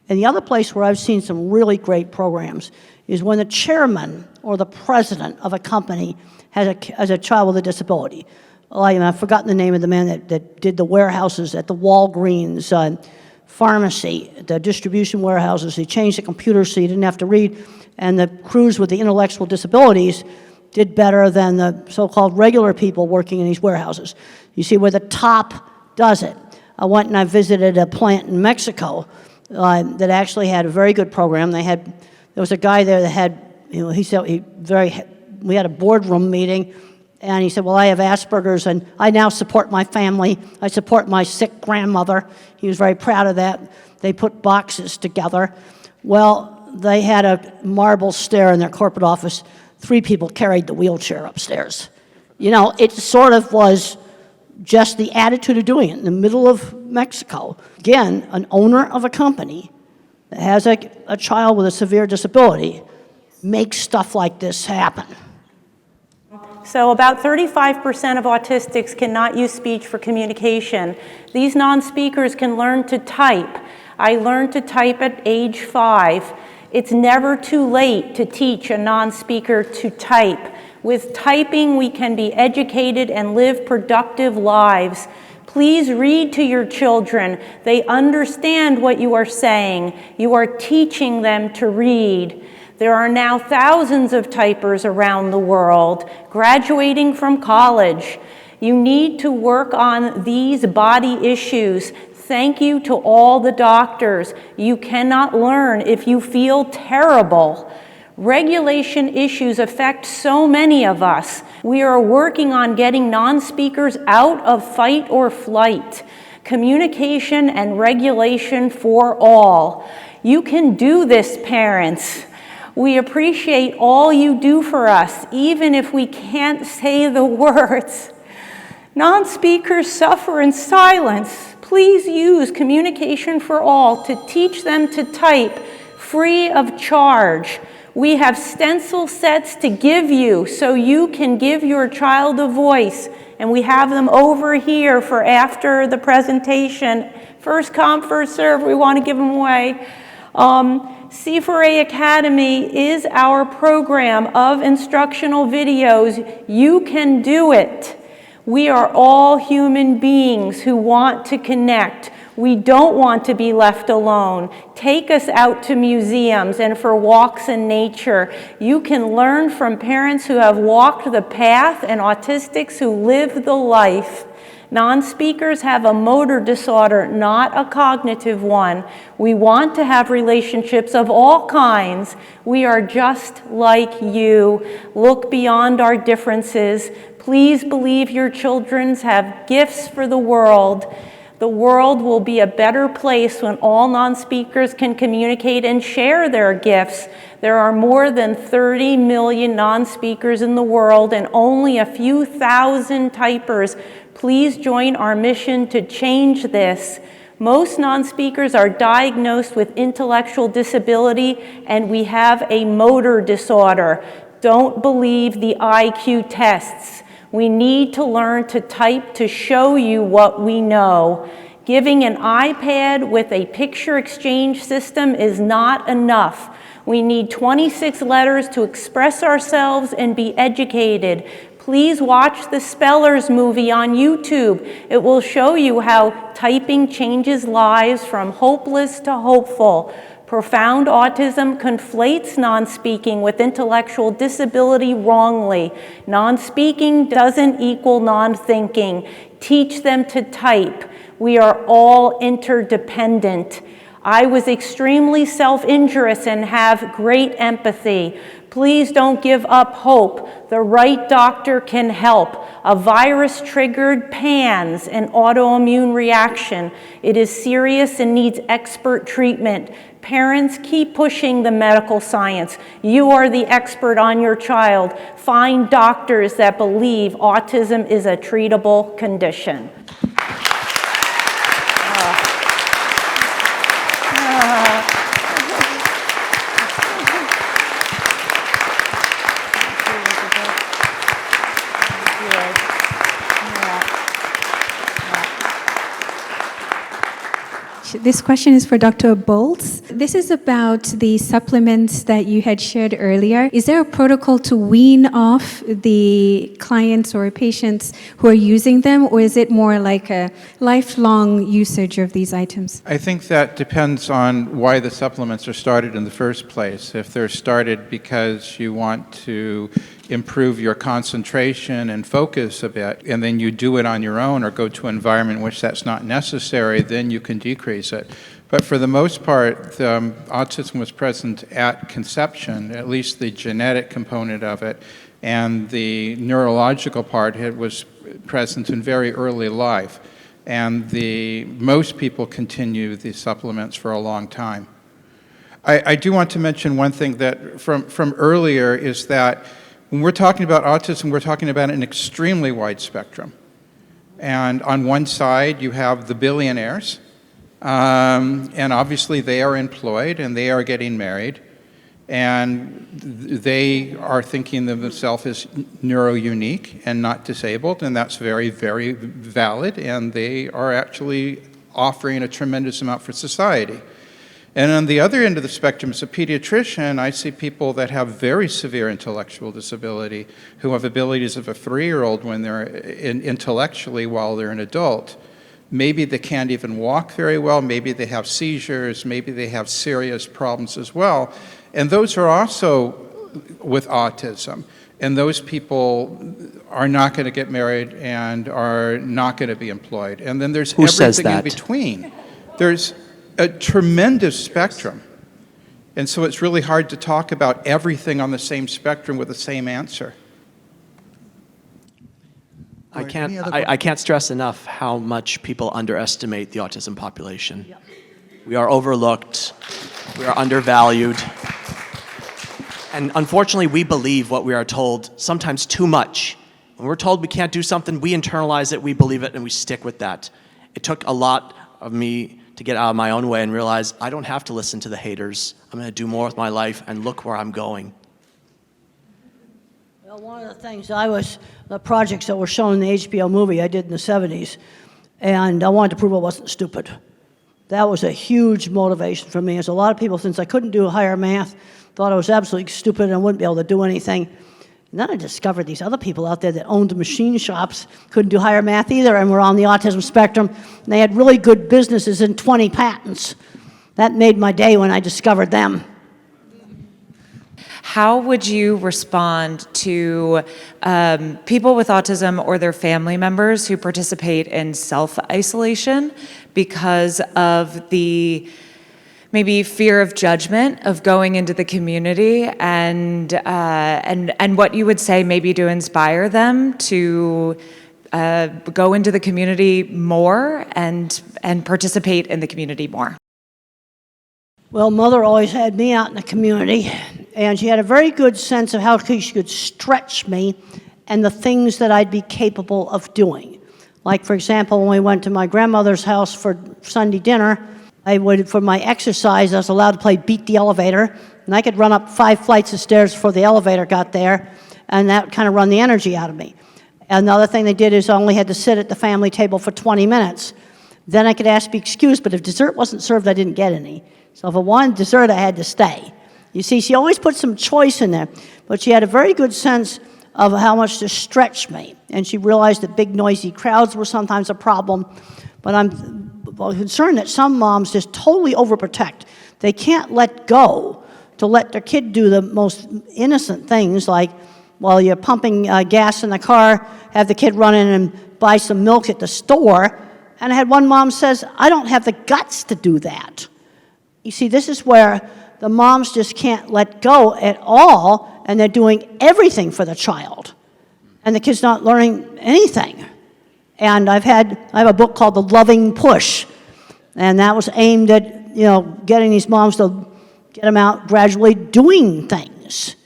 And the other place where I've seen some really great programs is when the chairman or the president of a company has a child with a disability. I've forgotten the name of the man that did the warehouses at the Walgreens pharmacy, the distribution warehouses. He changed the computer so you didn't have to read. And the crews with the intellectual disabilities did better than the so-called regular people working in these warehouses. You see where the top does it. I went and I visited a plant in Mexico that actually had a very good program. There was a guy there that had, he said we had a boardroom meeting, and he said, well, I have Asperger's, and I now support my family. I support my sick grandmother. He was very proud of that. They put boxes together. Well, they had a marble stair in their corporate office. 3 people carried the wheelchair upstairs. It sort of was just the attitude of doing it in the middle of Mexico. Again, an owner of a company that has a child with a severe disability makes stuff like this happen. So about 35% of autistics cannot use speech for communication. These non-speakers can learn to type. I learned to type at age 5. It's never too late to teach a non-speaker to type. With typing, we can be educated and live productive lives. Please read to your children. They understand what you are saying. You are teaching them to read. There are now thousands of typers around the world, graduating from college. You need to work on these body issues. Thank you to all the doctors. You cannot learn if you feel terrible. Regulation issues affect so many of us. We are working on getting non-speakers out of fight or flight. Communication and regulation for all. You can do this, parents. We appreciate all you do for us, even if we can't say the words. Non-speakers suffer in silence. Please use Communication for All to teach them to type free of charge. We have stencil sets to give you so you can give your child a voice, and we have them over here for after the presentation. First come, first serve, we want to give them away. C4A Academy is our program of instructional videos. You can do it. We are all human beings who want to connect. We don't want to be left alone. Take us out to museums and for walks in nature. You can learn from parents who have walked the path and autistics who live the life. Non-speakers have a motor disorder, not a cognitive one. We want to have relationships of all kinds. We are just like you. Look beyond our differences. Please believe your children have gifts for the world. The world will be a better place when all non-speakers can communicate and share their gifts. There are more than 30 million non-speakers in the world and only a few thousand typers. Please join our mission to change this. Most non-speakers are diagnosed with intellectual disability, and we have a motor disorder. Don't believe the IQ tests. We need to learn to type to show you what we know. Giving an iPad with a picture exchange system is not enough. We need 26 letters to express ourselves and be educated. Please watch the Spellers movie on YouTube. It will show you how typing changes lives from hopeless to hopeful. Profound autism conflates non-speaking with intellectual disability wrongly. Non-speaking doesn't equal non-thinking. Teach them to type. We are all interdependent. I was extremely self-injurious and have great empathy. Please don't give up hope. The right doctor can help. A virus-triggered PANS, an autoimmune reaction. It is serious and needs expert treatment. Parents, keep pushing the medical science. You are the expert on your child. Find doctors that believe autism is a treatable condition. This question is for Dr. Bolts. This is about the supplements that you had shared earlier. Is there a protocol to wean off the clients or patients who are using them, or is it more like a lifelong usage of these items? I think that depends on why the supplements are started in the first place. If they're started because you want to improve your concentration and focus a bit, and then you do it on your own or go to an environment in which that's not necessary, then you can decrease it. But for the most part, autism was present at conception, at least the genetic component of it, and the neurological part was present in very early life. And most people continue these supplements for a long time. I do want to mention one thing that from earlier is that when we're talking about autism, we're talking about an extremely wide spectrum. And on one side, you have the billionaires, and obviously they are employed and they are getting married, and they are thinking of themselves as neuro-unique and not disabled, and that's very, very valid, and they are actually offering a tremendous amount for society. And on the other end of the spectrum, as a pediatrician, I see people that have very severe intellectual disability, who have abilities of a 3-year-old when they're intellectually while they're an adult. Maybe they can't even walk very well, maybe they have seizures, maybe they have serious problems as well. And those are also with autism. And those people are not going to get married and are not going to be employed. And then there's everything in between. There's a tremendous spectrum. And so it's really hard to talk about everything on the same spectrum with the same answer. I can't stress enough how much people underestimate the autism population. Yep. We are overlooked, we are undervalued, and unfortunately we believe what we are told, sometimes too much. When we're told we can't do something, we internalize it, we believe it, and we stick with that. It took a lot of me to get out of my own way and realize I don't have to listen to the haters. I'm going to do more with my life, and look where I'm going. Well, one of the things the projects that were shown in the HBO movie I did in the 70s, and I wanted to prove I wasn't stupid. That was a huge motivation for me, as a lot of people, since I couldn't do higher math, thought I was absolutely stupid and I wouldn't be able to do anything. And then I discovered these other people out there that owned machine shops, couldn't do higher math either, and were on the autism spectrum, and they had really good businesses and 20 patents. That made my day when I discovered them. How would you respond to people with autism or their family members who participate in self-isolation because of the maybe fear of judgment of going into the community, and what you would say maybe to inspire them to go into the community more and participate in the community more? Well, Mother always had me out in the community, and she had a very good sense of how she could stretch me and the things that I'd be capable of doing. Like, for example, when we went to my grandmother's house for Sunday dinner, for my exercise, I was allowed to play Beat the Elevator, and I could run up 5 flights of stairs before the elevator got there, and that would kind of run the energy out of me. Another thing they did is I only had to sit at the family table for 20 minutes. Then I could ask to be excused, but if dessert wasn't served, I didn't get any. So if I wanted dessert, I had to stay. You see, she always put some choice in there, but she had a very good sense of how much to stretch me, and she realized that big, noisy crowds were sometimes a problem, but I'm concerned that some moms just totally overprotect. They can't let go to let their kid do the most innocent things, like while you're pumping gas in the car, have the kid run in and buy some milk at the store. And I had one mom says, I don't have the guts to do that. You see, this is where the moms just can't let go at all, and they're doing everything for the child, and the kid's not learning anything. And I have a book called The Loving Push, and that was aimed at, getting these moms to get them out gradually doing things.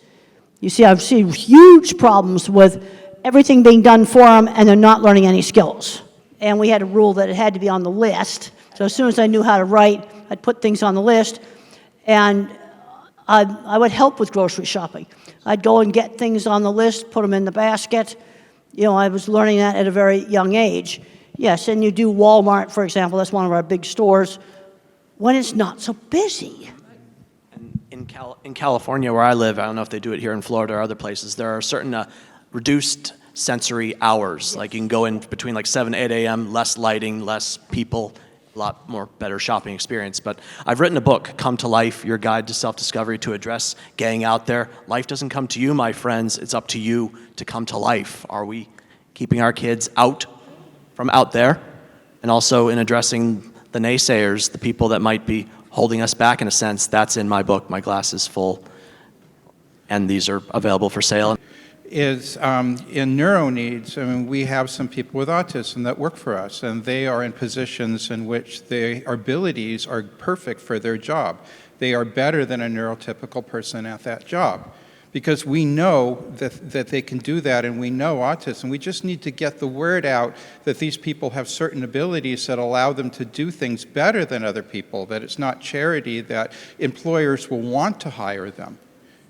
You see, I've seen huge problems with everything being done for them, and they're not learning any skills. And we had a rule that it had to be on the list. So as soon as I knew how to write, I'd put things on the list, and I would help with grocery shopping. I'd go and get things on the list, put them in the basket. I was learning that at a very young age. Yes, and you do Walmart, for example, that's one of our big stores, when it's not so busy. In California, where I live, I don't know if they do it here in Florida or other places, there are certain reduced sensory hours. Like you can go in between like 7, 8 a.m., less lighting, less people, a lot more better shopping experience. But I've written a book, Come to Life, Your Guide to Self-Discovery, to address gang out there. Life doesn't come to you, my friends. It's up to you to come to life. Are we keeping our kids out from out there? And also in addressing the naysayers, the people that might be holding us back in a sense. That's in my book, My Glass is Full. And these are available for sale. Is in neuro needs, we have some people with autism that work for us, and they are in positions in which their abilities are perfect for their job. They are better than a neurotypical person at that job, because we know that they can do that, and we know autism. We just need to get the word out that these people have certain abilities that allow them to do things better than other people, that it's not charity, that employers will want to hire them,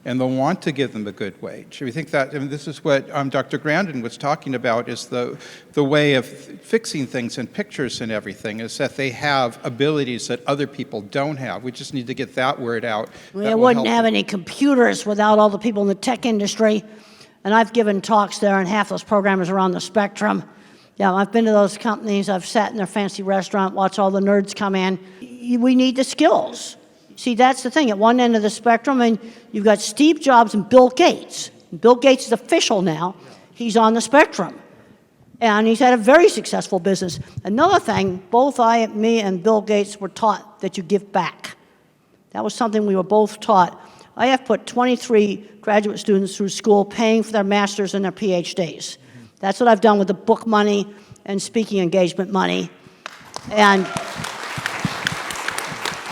and they'll want to give them a good wage. We think that, this is what Dr. Grandin was talking about, is the way of fixing things in pictures and everything, is that they have abilities that other people don't have. We just need to get that word out. We wouldn't have any computers without all the people in the tech industry, and I've given talks there, and half those programmers are on the spectrum. Yeah, I've been to those companies, I've sat in their fancy restaurant, watched all the nerds come in. We need the skills. See, that's the thing. At one end of the spectrum, and you've got Steve Jobs and Bill Gates. Bill Gates is official now. He's on the spectrum. And he's had a very successful business. Another thing, both me and Bill Gates were taught that you give back. That was something we were both taught. I have put 23 graduate students through school paying for their masters and their PhDs. That's what I've done with the book money and speaking engagement money. And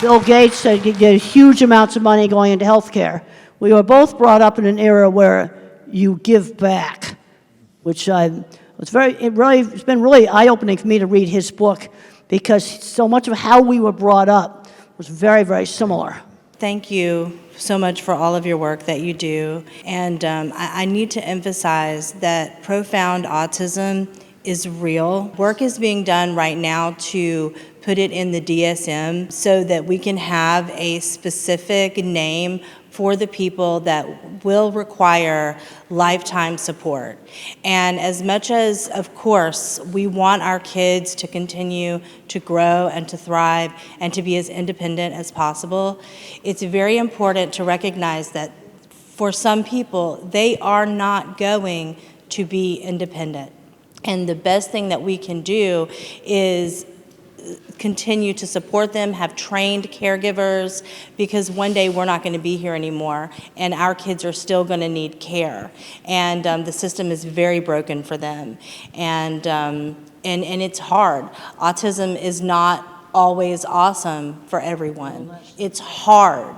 Bill Gates said you get huge amounts of money going into healthcare. We were both brought up in an era where you give back. which it's been really eye-opening for me to read his book, because so much of how we were brought up was very, very similar. Thank you so much for all of your work that you do. And I need to emphasize that profound autism is real. Work is being done right now to put it in the DSM so that we can have a specific name for the people that will require lifetime support. And as much as, of course, we want our kids to continue to grow and to thrive and to be as independent as possible, it's very important to recognize that for some people, they are not going to be independent. And the best thing that we can do is continue to support them, have trained caregivers, because one day we're not going to be here anymore, and our kids are still going to need care. And the system is very broken for them. And it's hard. Autism is not always awesome for everyone. It's hard.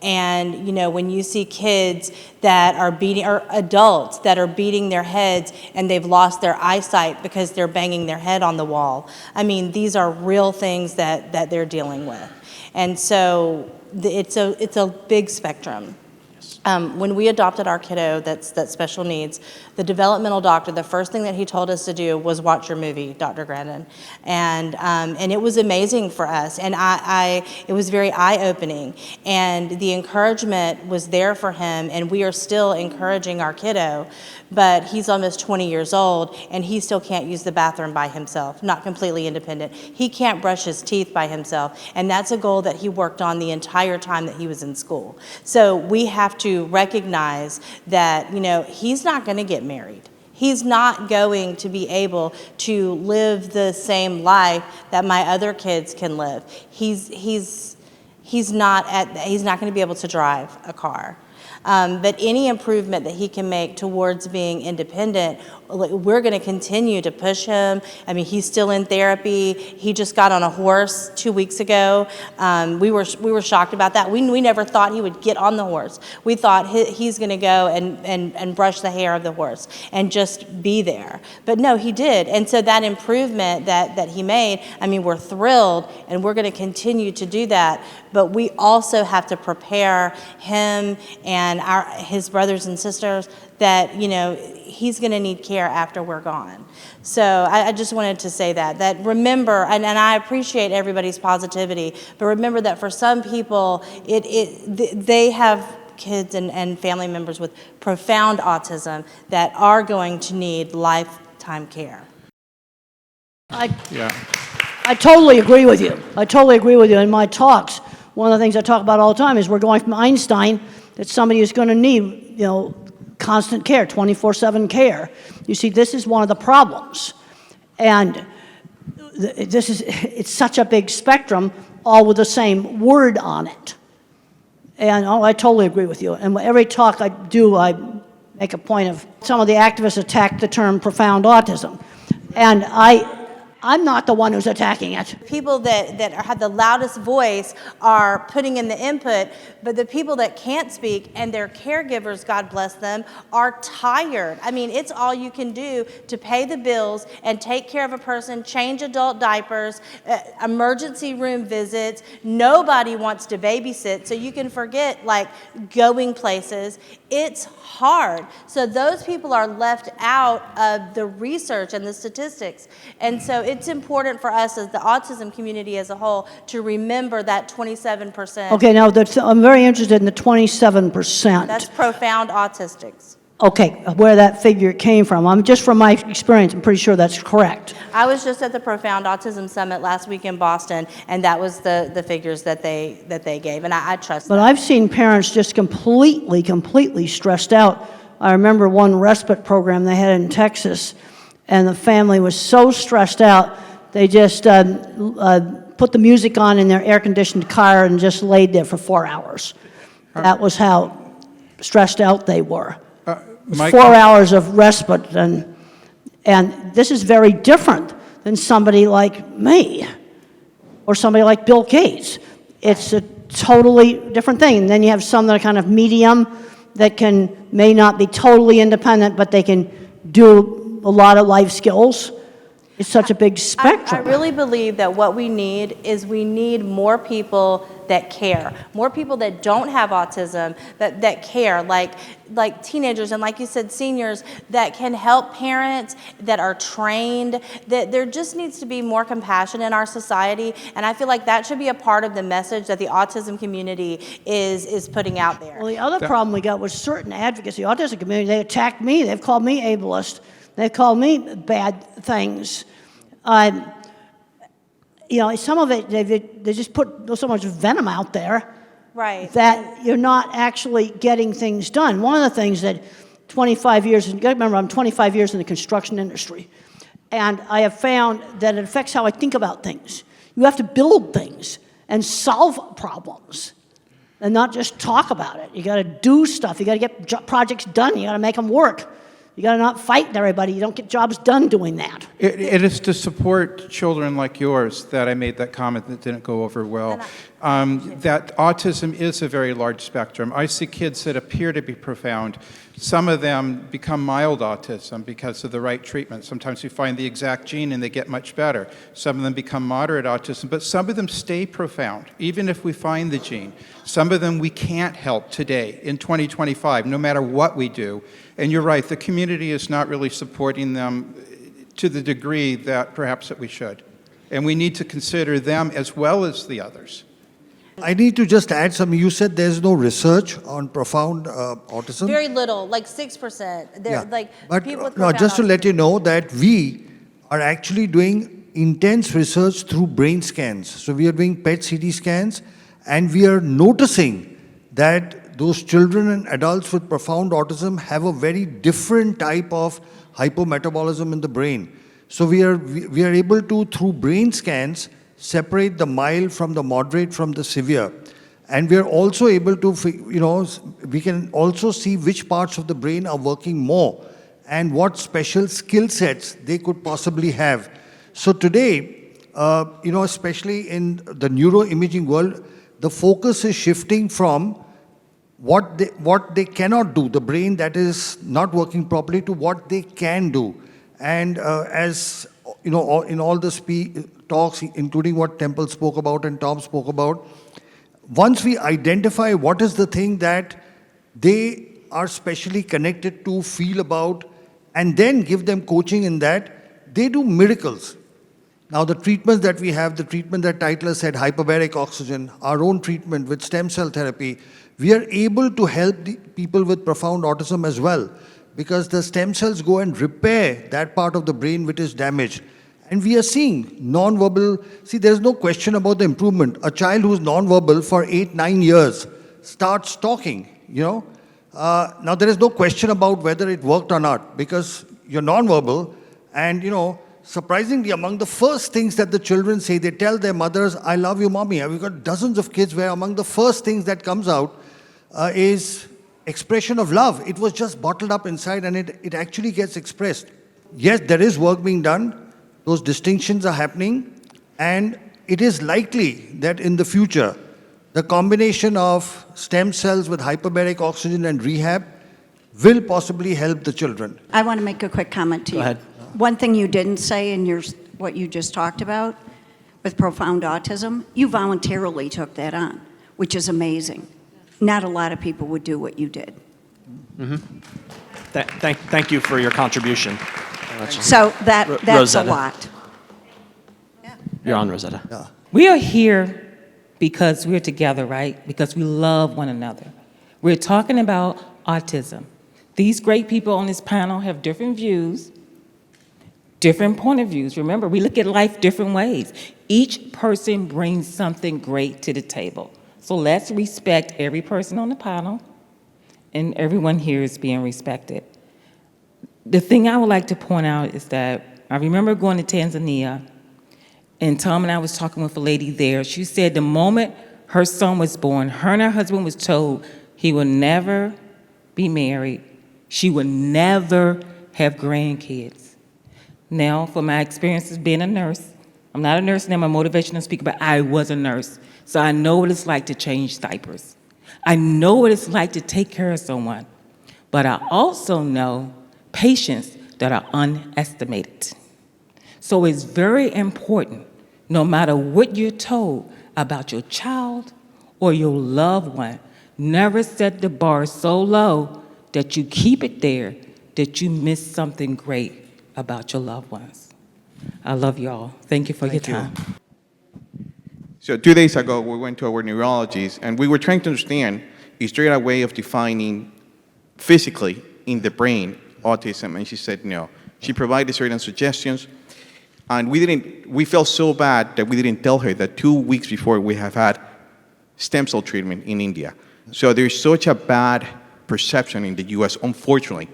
And, you know, when you see kids that are beating, or adults that are beating their heads and they've lost their eyesight because they're banging their head on the wall, I mean, these are real things that they're dealing with. And so it's a big spectrum. When we adopted our kiddo that's special needs, the developmental doctor, the first thing that he told us to do was watch your movie, Dr. Grandin. And it was amazing for us. And it was very eye-opening. And the encouragement was there for him, and we are still encouraging our kiddo. But he's almost 20 years old, and he still can't use the bathroom by himself, not completely independent. He can't brush his teeth by himself, and that's a goal that he worked on the entire time that he was in school. So we have to recognize that, you know, he's not going to get married. He's not going to be able to live the same life that my other kids can live. He's not going to be able to drive a car. But any improvement that he can make towards being independent, we're going to continue to push him. I mean, he's still in therapy. He just got on a horse 2 weeks ago. We were shocked about that. We never thought he would get on the horse. We thought he's going to go and brush the hair of the horse and just be there. But no, he did. And so that improvement that he made, I mean, we're thrilled, and we're going to continue to do that. But we also have to prepare him and his brothers and sisters that, you know, he's going to need care after we're gone. So I just wanted to say that remember, and I appreciate everybody's positivity, but remember that for some people, they have kids and family members with profound autism that are going to need lifetime care. I totally agree with you. I totally agree with you. In my talks, one of the things I talk about all the time is we're going from Einstein, that somebody is going to need, you know, constant care, 24/7 care. You see, this is one of the problems. And it's such a big spectrum, all with the same word on it. And I totally agree with you. And every talk I do, I make a point of, some of the activists attack the term profound autism. And I'm not the one who's attacking it. People that have the loudest voice are putting in the input, but the people that can't speak and their caregivers, God bless them, are tired. I mean, it's all you can do to pay the bills and take care of a person, change adult diapers, emergency room visits. Nobody wants to babysit, so you can forget, like, going places. It's hard. So those people are left out of the research and the statistics. And so it's important for us as the autism community as a whole to remember that 27%. Okay, now I'm very interested in the 27%. That's profound autistics. Okay, where that figure came from. Just from my experience, I'm pretty sure that's correct. I was just at the Profound Autism Summit last week in Boston, and that was the figures that they gave, and I trust But them. I've seen parents just completely stressed out. I remember one respite program they had in Texas, and the family was so stressed out, they just put the music on in their air-conditioned car and just laid there for 4 hours. That was how stressed out they were. 4 hours of respite, and this is very different than somebody like me or somebody like Bill Gates. It's a totally different thing. And then you have some that are kind of medium that may not be totally independent, but they can do a lot of life skills. It's such a big spectrum. I really believe that what we need is we need more people that care, more people that don't have autism, that care, like teenagers and, like you said, seniors, that can help parents, that are trained, that there just needs to be more compassion in our society, and I feel like that should be a part of the message that the autism community is putting out there. Well, the other problem we got was certain advocates, the autism community, they attacked me, they've called me ableist, they've called me bad things. You know, some of it, they just put so much venom out there, right, that you're not actually getting things done. One of the things that 25 years, you gotta remember I'm 25 years in the construction industry, and I have found that it affects how I think about things. You have to build things and solve problems and not just talk about it. You gotta do stuff, you gotta get projects done, you gotta make them work. You got to not fight everybody. You don't get jobs done doing that. It is to support children like yours that I made that comment that didn't go over well. That autism is a very large spectrum. I see kids that appear to be profound. Some of them become mild autism because of the right treatment. Sometimes we find the exact gene and they get much better. Some of them become moderate autism, but some of them stay profound, even if we find the gene. Some of them we can't help today in 2025, no matter what we do. And you're right, the community is not really supporting them to the degree that perhaps that we should. And we need to consider them as well as the others. I need to just add something. You said there's no research on profound autism. Very little, like 6%. They're like But people with no, profound just to autism. let you know that we are actually doing intense research through brain scans. So we are doing PET CT scans, and we are noticing that those children and adults with profound autism have a very different type of hypometabolism in the brain. So we are able to, through brain scans, separate the mild from the moderate from the severe. And we are also able to, we can also see which parts of the brain are working more and what special skill sets they could possibly have. So today, especially in the neuroimaging world, the focus is shifting from what they cannot do, the brain that is not working properly, to what they can do. And as you know, in all the talks, including what Temple spoke about and Tom spoke about, once we identify what is the thing that they are specially connected to, feel about, and then give them coaching in that, they do miracles. Now, the treatments that we have, the treatment that Titler said, hyperbaric oxygen, our own treatment with stem cell therapy, we are able to help the people with profound autism as well, because the stem cells go and repair that part of the brain which is damaged. And we are seeing non-verbal, there's no question about the improvement. A child who's non-verbal for 8-9 years starts talking, Now, there is no question about whether it worked or not, because you're non-verbal, and, surprisingly, among the first things that the children say, they tell their mothers, "I love you, mommy." We've got dozens of kids where among the first things that comes out is expression of love. It was just bottled up inside, and it actually gets expressed. Yes, there is work being done. Those distinctions are happening, and it is likely that in the future, the combination of stem cells with hyperbaric oxygen and rehab will possibly help the children. I want to make a quick comment to you. Go ahead. One thing you didn't say in what you just talked about with profound autism, you voluntarily took that on, which is amazing. Not a lot of people would do what you did. Mm-hmm. Thank you for your contribution. So that's Rosetta. a lot. You're on, Rosetta. Yeah. We are here because we're together, right? Because we love one another. We're talking about autism. These great people on this panel have different views, different point of views. Remember, we look at life different ways. Each person brings something great to the table. So let's respect every person on the panel, and everyone here is being respected. The thing I would like to point out is that I remember going to Tanzania, and Tom and I was talking with a lady there. She said the moment her son was born, her and her husband was told he would never be married. She would never have grandkids. Now, from my experience as being a nurse, I'm not a nurse now, I'm a motivational speaker, but I was a nurse. So I know what it's like to change diapers. I know what it's like to take care of someone. But I also know patience that are underestimated. So it's very important, no matter what you're told about your child or your loved one, never set the bar so low that you keep it there, that you miss something great about your loved ones. I love y'all. Thank you for your time. So 2 days ago, we went to our neurologist, and we were trying to understand, is there a way of defining physically in the brain autism? And she said no. She provided certain suggestions, and we felt so bad that we didn't tell her that 2 weeks before we have had stem cell treatment in India. So there's such a bad perception in the US, unfortunately.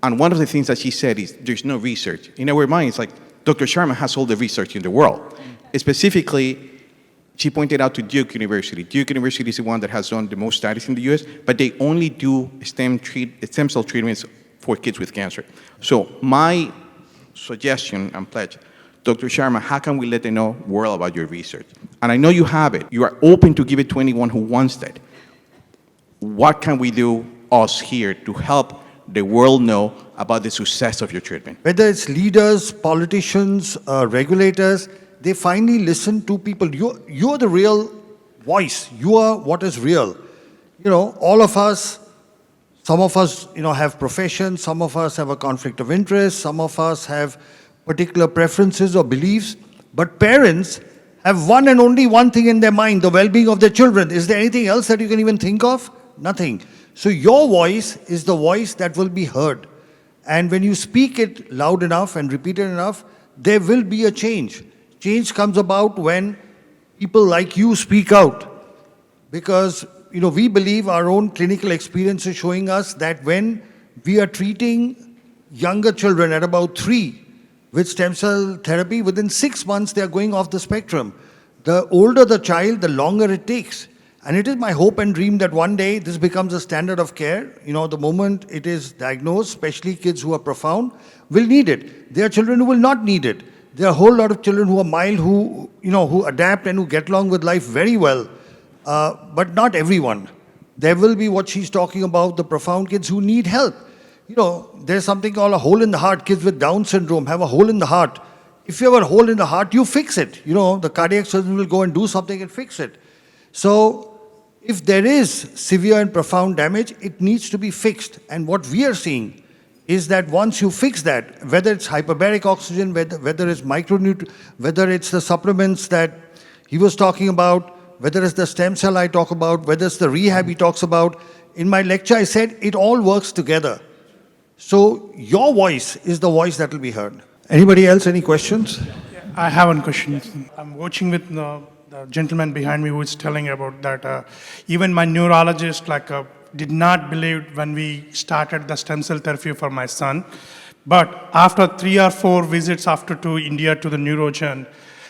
And one of the things that she said is there's no research. In our minds, like, Dr. Sharma has all the research in the world. Specifically, she pointed out to Duke University. Duke University is the one that has done the most studies in the US, but they only do stem cell treatments for kids with cancer. So my suggestion and pledge, Dr. Sharma, how can we let the world about your research? And I know you have it. You are open to give it to anyone who wants that. What can we do, us here, to help the world know about the success of your treatment? Whether it's leaders, politicians, regulators, they finally listen to people. You're the real voice. You are what is real. All of us, some of us, have professions, some of us have a conflict of interest, some of us have particular preferences or beliefs, but parents have one and only one thing in their mind, the well-being of their children. Is there anything else that you can even think of? Nothing. So your voice is the voice that will be heard. And when you speak it loud enough and repeat it enough, there will be a change. Change comes about when people like you speak out. Because, we believe our own clinical experience is showing us that when we are treating younger children at about 3 with stem cell therapy, within 6 months they are going off the spectrum. The older the child, the longer it takes. And it is my hope and dream that one day this becomes a standard of care. The moment it is diagnosed, especially kids who are profound, will need it. There are children who will not need it. There are a whole lot of children who are mild, who adapt and who get along with life very well. But not everyone. There will be what she's talking about, the profound kids who need help. There's something called a hole in the heart. Kids with Down syndrome have a hole in the heart. If you have a hole in the heart, you fix it. The cardiac surgeon will go and do something and fix it. So, if there is severe and profound damage, it needs to be fixed. And what we are seeing is that once you fix that, whether it's hyperbaric oxygen, whether it's whether it's the supplements that he was talking about, whether it's the stem cell I talk about, whether it's the rehab he talks about, in my lecture I said it all works together. So your voice is the voice that will be heard. Anybody else, any questions? I have one question. I'm watching with the gentleman behind me who is telling about that. Even my neurologist did not believe when we started the stem cell therapy for my son. But after 3 or 4 visits to India to the neurodevelopmental,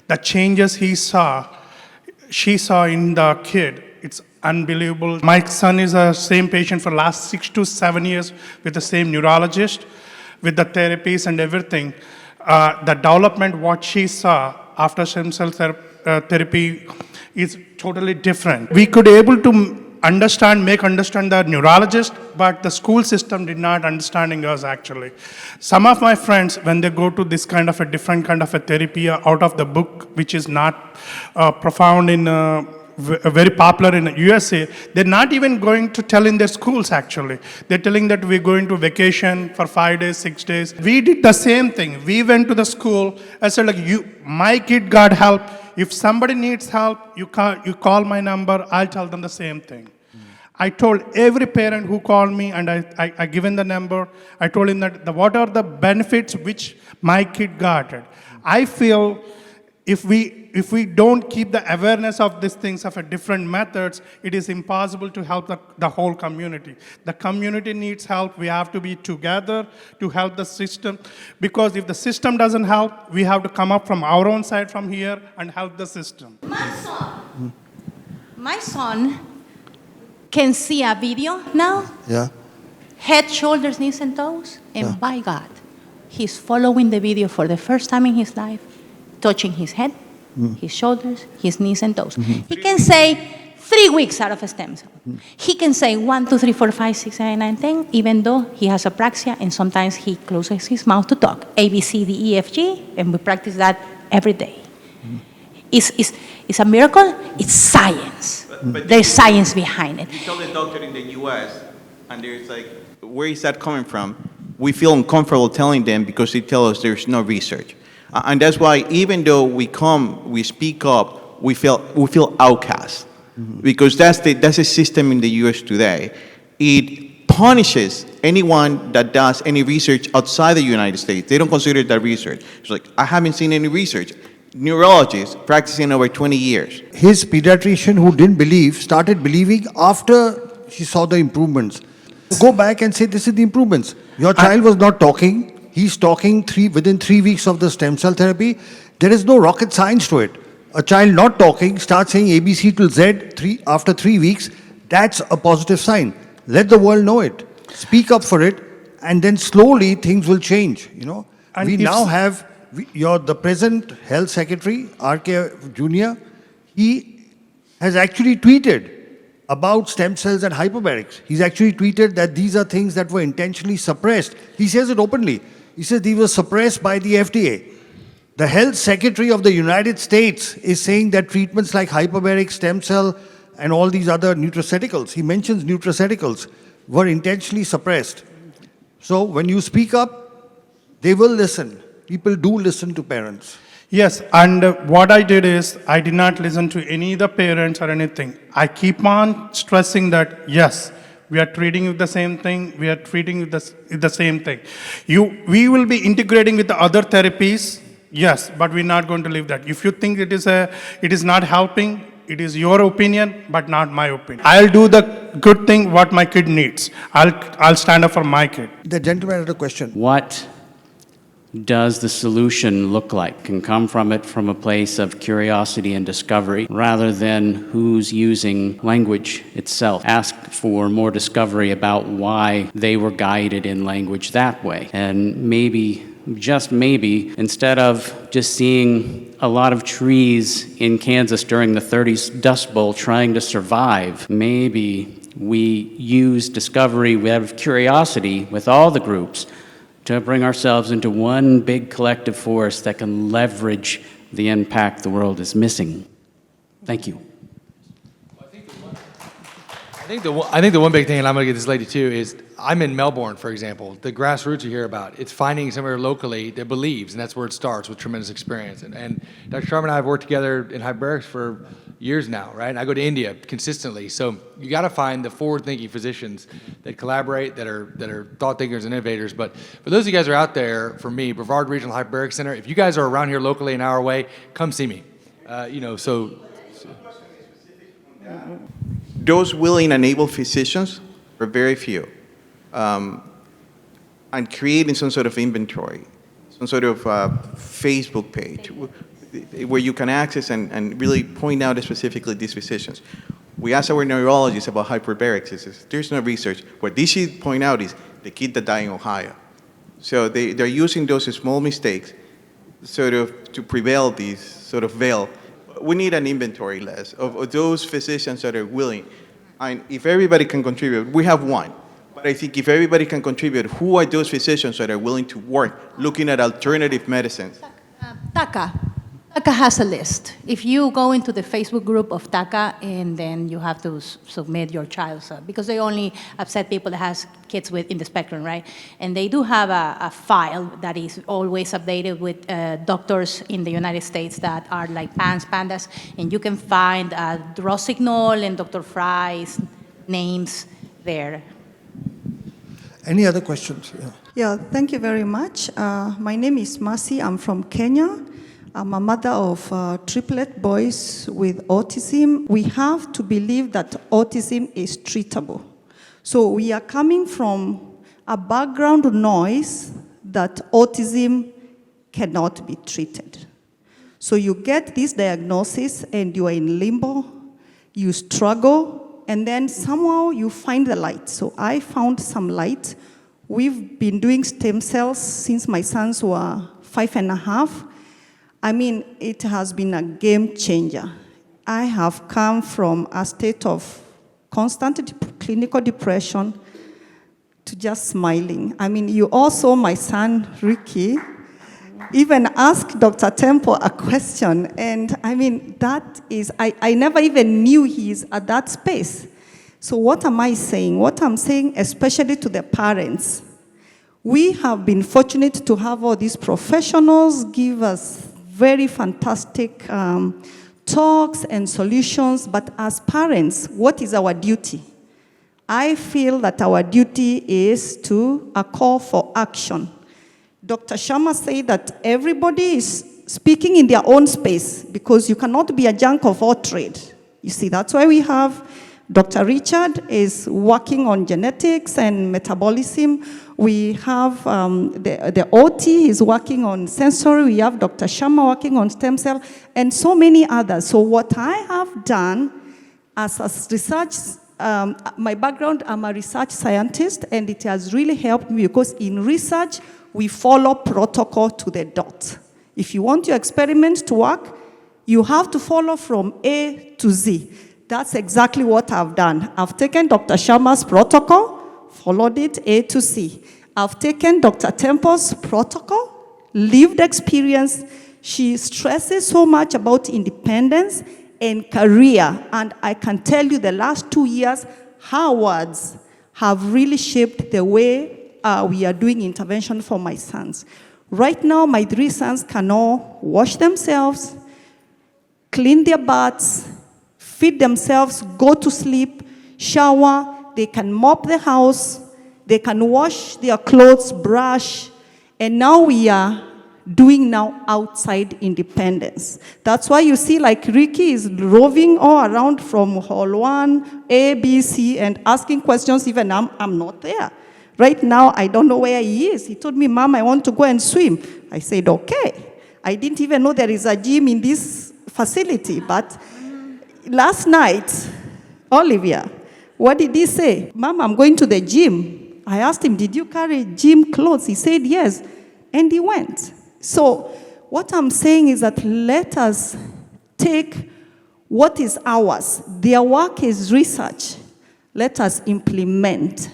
the changes she saw in the kid, it's unbelievable. My son is the same patient for last 6 to 7 years with the same neurologist, with the therapies and everything. The development, what she saw after stem cell therapy is totally different. We could able to make understand the neurologist, but the school system did not understanding us actually. Some of my friends, when they go to this kind of a different kind of a therapy out of the book, which is not profound in very popular in USA, they're not even going to tell in their schools actually. They're telling that we're going to vacation for 5 days, 6 days. We did the same thing. We went to the school. I said my kid got help. If somebody needs help, you call my number, I'll tell them the same thing. I told every parent who called me, and I given the number, I told him that what are the benefits which my kid got. I feel if we don't keep the awareness of these things, of different methods, it is impossible to help the whole community. The community needs help. We have to be together to help the system. Because if the system doesn't help, we have to come up from our own side from here and help the system. My son can see a video now. Yeah. Head, shoulders, knees, and toes. And by God, he's following the video for the first time in his life, touching his head, his shoulders, his knees, and toes. He can say 3 weeks out of a stem cell. He can say 1, 2, 3, 4, 5, 6, 7, 8, 9, 10, even though he has apraxia, and sometimes he closes his mouth to talk. A, B, C, D, E, F, G, and we practice that every day. It's a miracle. It's science. But there's science behind it. You tell the doctor in the U.S., and there's like, where is that coming from? We feel uncomfortable telling them because they tell us there's no research. And that's why even though we speak up, we feel outcast. Because that's the system in the U.S. today. It punishes anyone that does any research outside the United States. They don't consider that research. It's like, I haven't seen any research. Neurologist practicing over 20 years. His pediatrician who didn't believe started believing after she saw the improvements. Go back and say, this is the improvements. Your child was not talking. He's talking within 3 weeks of the stem cell therapy. There is no rocket science to it. A child not talking starts saying ABC till Z after 3 weeks. That's a positive sign. Let the world know it. Speak up for it, and then slowly things will change. And we now have the present health secretary, R.K. Jr., he has actually tweeted about stem cells and hyperbarics. He's actually tweeted that these are things that were intentionally suppressed. He says it openly. He says these were suppressed by the FDA. The health secretary of the United States is saying that treatments like hyperbaric stem cell and all these other nutraceuticals, he mentions nutraceuticals, were intentionally suppressed. So when you speak up, they will listen. People do listen to parents. Yes, and what I did is, I did not listen to any of the parents or anything. I keep on stressing that, yes, we are treating with the same thing, we are treating with the same thing. We will be integrating with the other therapies, yes, but we're not going to leave that. If you think it is not helping, it is your opinion, but not my opinion. I'll do the good thing what my kid needs. I'll stand up for my kid. The gentleman had a question. What does the solution look like? Can come from a place of curiosity and discovery rather than who's using language itself. Ask for more discovery about why they were guided in language that way. And maybe, just maybe, instead of just seeing a lot of trees in Kansas during the 30s Dust Bowl trying to survive, maybe we use discovery, we have curiosity with all the groups to bring ourselves into one big collective force that can leverage the impact the world is missing. Thank you. I think the one big thing, and I'm going to get this lady too, is I'm in Melbourne, for example. The grassroots you hear about, it's finding somewhere locally that believes, and that's where it starts, with tremendous experience. And Dr. Sharma and I have worked together in hyperbarics for years now, right? And I go to India consistently. So you got to find the forward-thinking physicians that collaborate, that are thought thinkers and innovators. But for those of you guys who are out there, for me, Brevard Regional Hyperbaric Center, if you guys are around here locally an hour away, come see me. Those willing and able physicians are very few. And creating some sort of inventory, some sort of Facebook page where you can access and really point out specifically these physicians. We asked our neurologists about hyperbarics. There's no research. What they should point out is the kid that died in Ohio. So they're using those small mistakes sort of to prevail these sort of veil. We need an inventory list of those physicians that are willing. And if everybody can contribute, we have one. But I think if everybody can contribute, who are those physicians that are willing to work looking at alternative medicines? TACA has a list. If you go into the Facebook group of TACA, and then you have to submit your child, because they only accept people that has kids in the spectrum, right? And they do have a file that is always updated with doctors in the United States that are like pandas, and you can find Rossignol and Dr. Fry's names there. Any other questions? Yeah, thank you very much. My name is Masi. I'm from Kenya. I'm a mother of triplet boys with autism. We have to believe that autism is treatable. So we are coming from a background noise that autism cannot be treated. So you get this diagnosis and you are in limbo, you struggle, and then somehow you find the light. So I found some light. We've been doing stem cells since my sons were 5.5. I mean, it has been a game changer. I have come from a state of constant clinical depression to just smiling. I mean, you all saw my son, Ricky, even ask Dr. Temple a question. And I mean, that is, I never even knew he's at that space. So what am I saying? What I'm saying, especially to the parents, we have been fortunate to have all these professionals give us very fantastic talks and solutions, but as parents, what is our duty? I feel that our duty is to a call for action. Dr. Sharma said that everybody is speaking in their own space because you cannot be a jack of all trade. You see, that's why we have Dr. Richard is working on genetics and metabolism. We have the OT is working on sensory. We have Dr. Sharma working on stem cell and so many others. So what I have done as a research, my background, I'm a research scientist, and it has really helped me because in research, we follow protocol to the dot. If you want your experiment to work, you have to follow from A to Z. That's exactly what I've done. I've taken Dr. Sharma's protocol, followed it A to C. I've taken Dr. Temple's protocol, lived experience. She stresses so much about independence and career. And I can tell you the last 2 years, her words have really shaped the way we are doing intervention for my sons. Right now, my 3 sons can all wash themselves, clean their butts, feed themselves, go to sleep, shower, they can mop the house, they can wash their clothes, brush, and now we are doing now outside independence. That's why you see like Ricky is roving all around from hall 1, A, B, C, and asking questions even I'm not there. Right now, I don't know where he is. He told me, Mom, I want to go and swim. I said, okay. I didn't even know there is a gym in this facility, but last night, Olivia, what did he say? Mom, I'm going to the gym. I asked him, did you carry gym clothes? He said, yes, and he went. So what I'm saying is that let us take what is ours. Their work is research. Let us implement.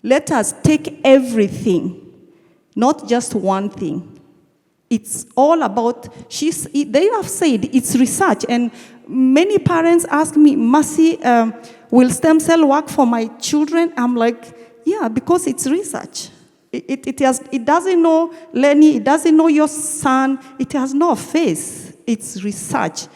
Let us take everything, not just one thing. It's all about, they have said it's research, and many parents ask me, Mercy, will stem cell work for my children? I'm like, yeah, because it's research. It doesn't know Lenny, it doesn't know your son, it has no face. It's research.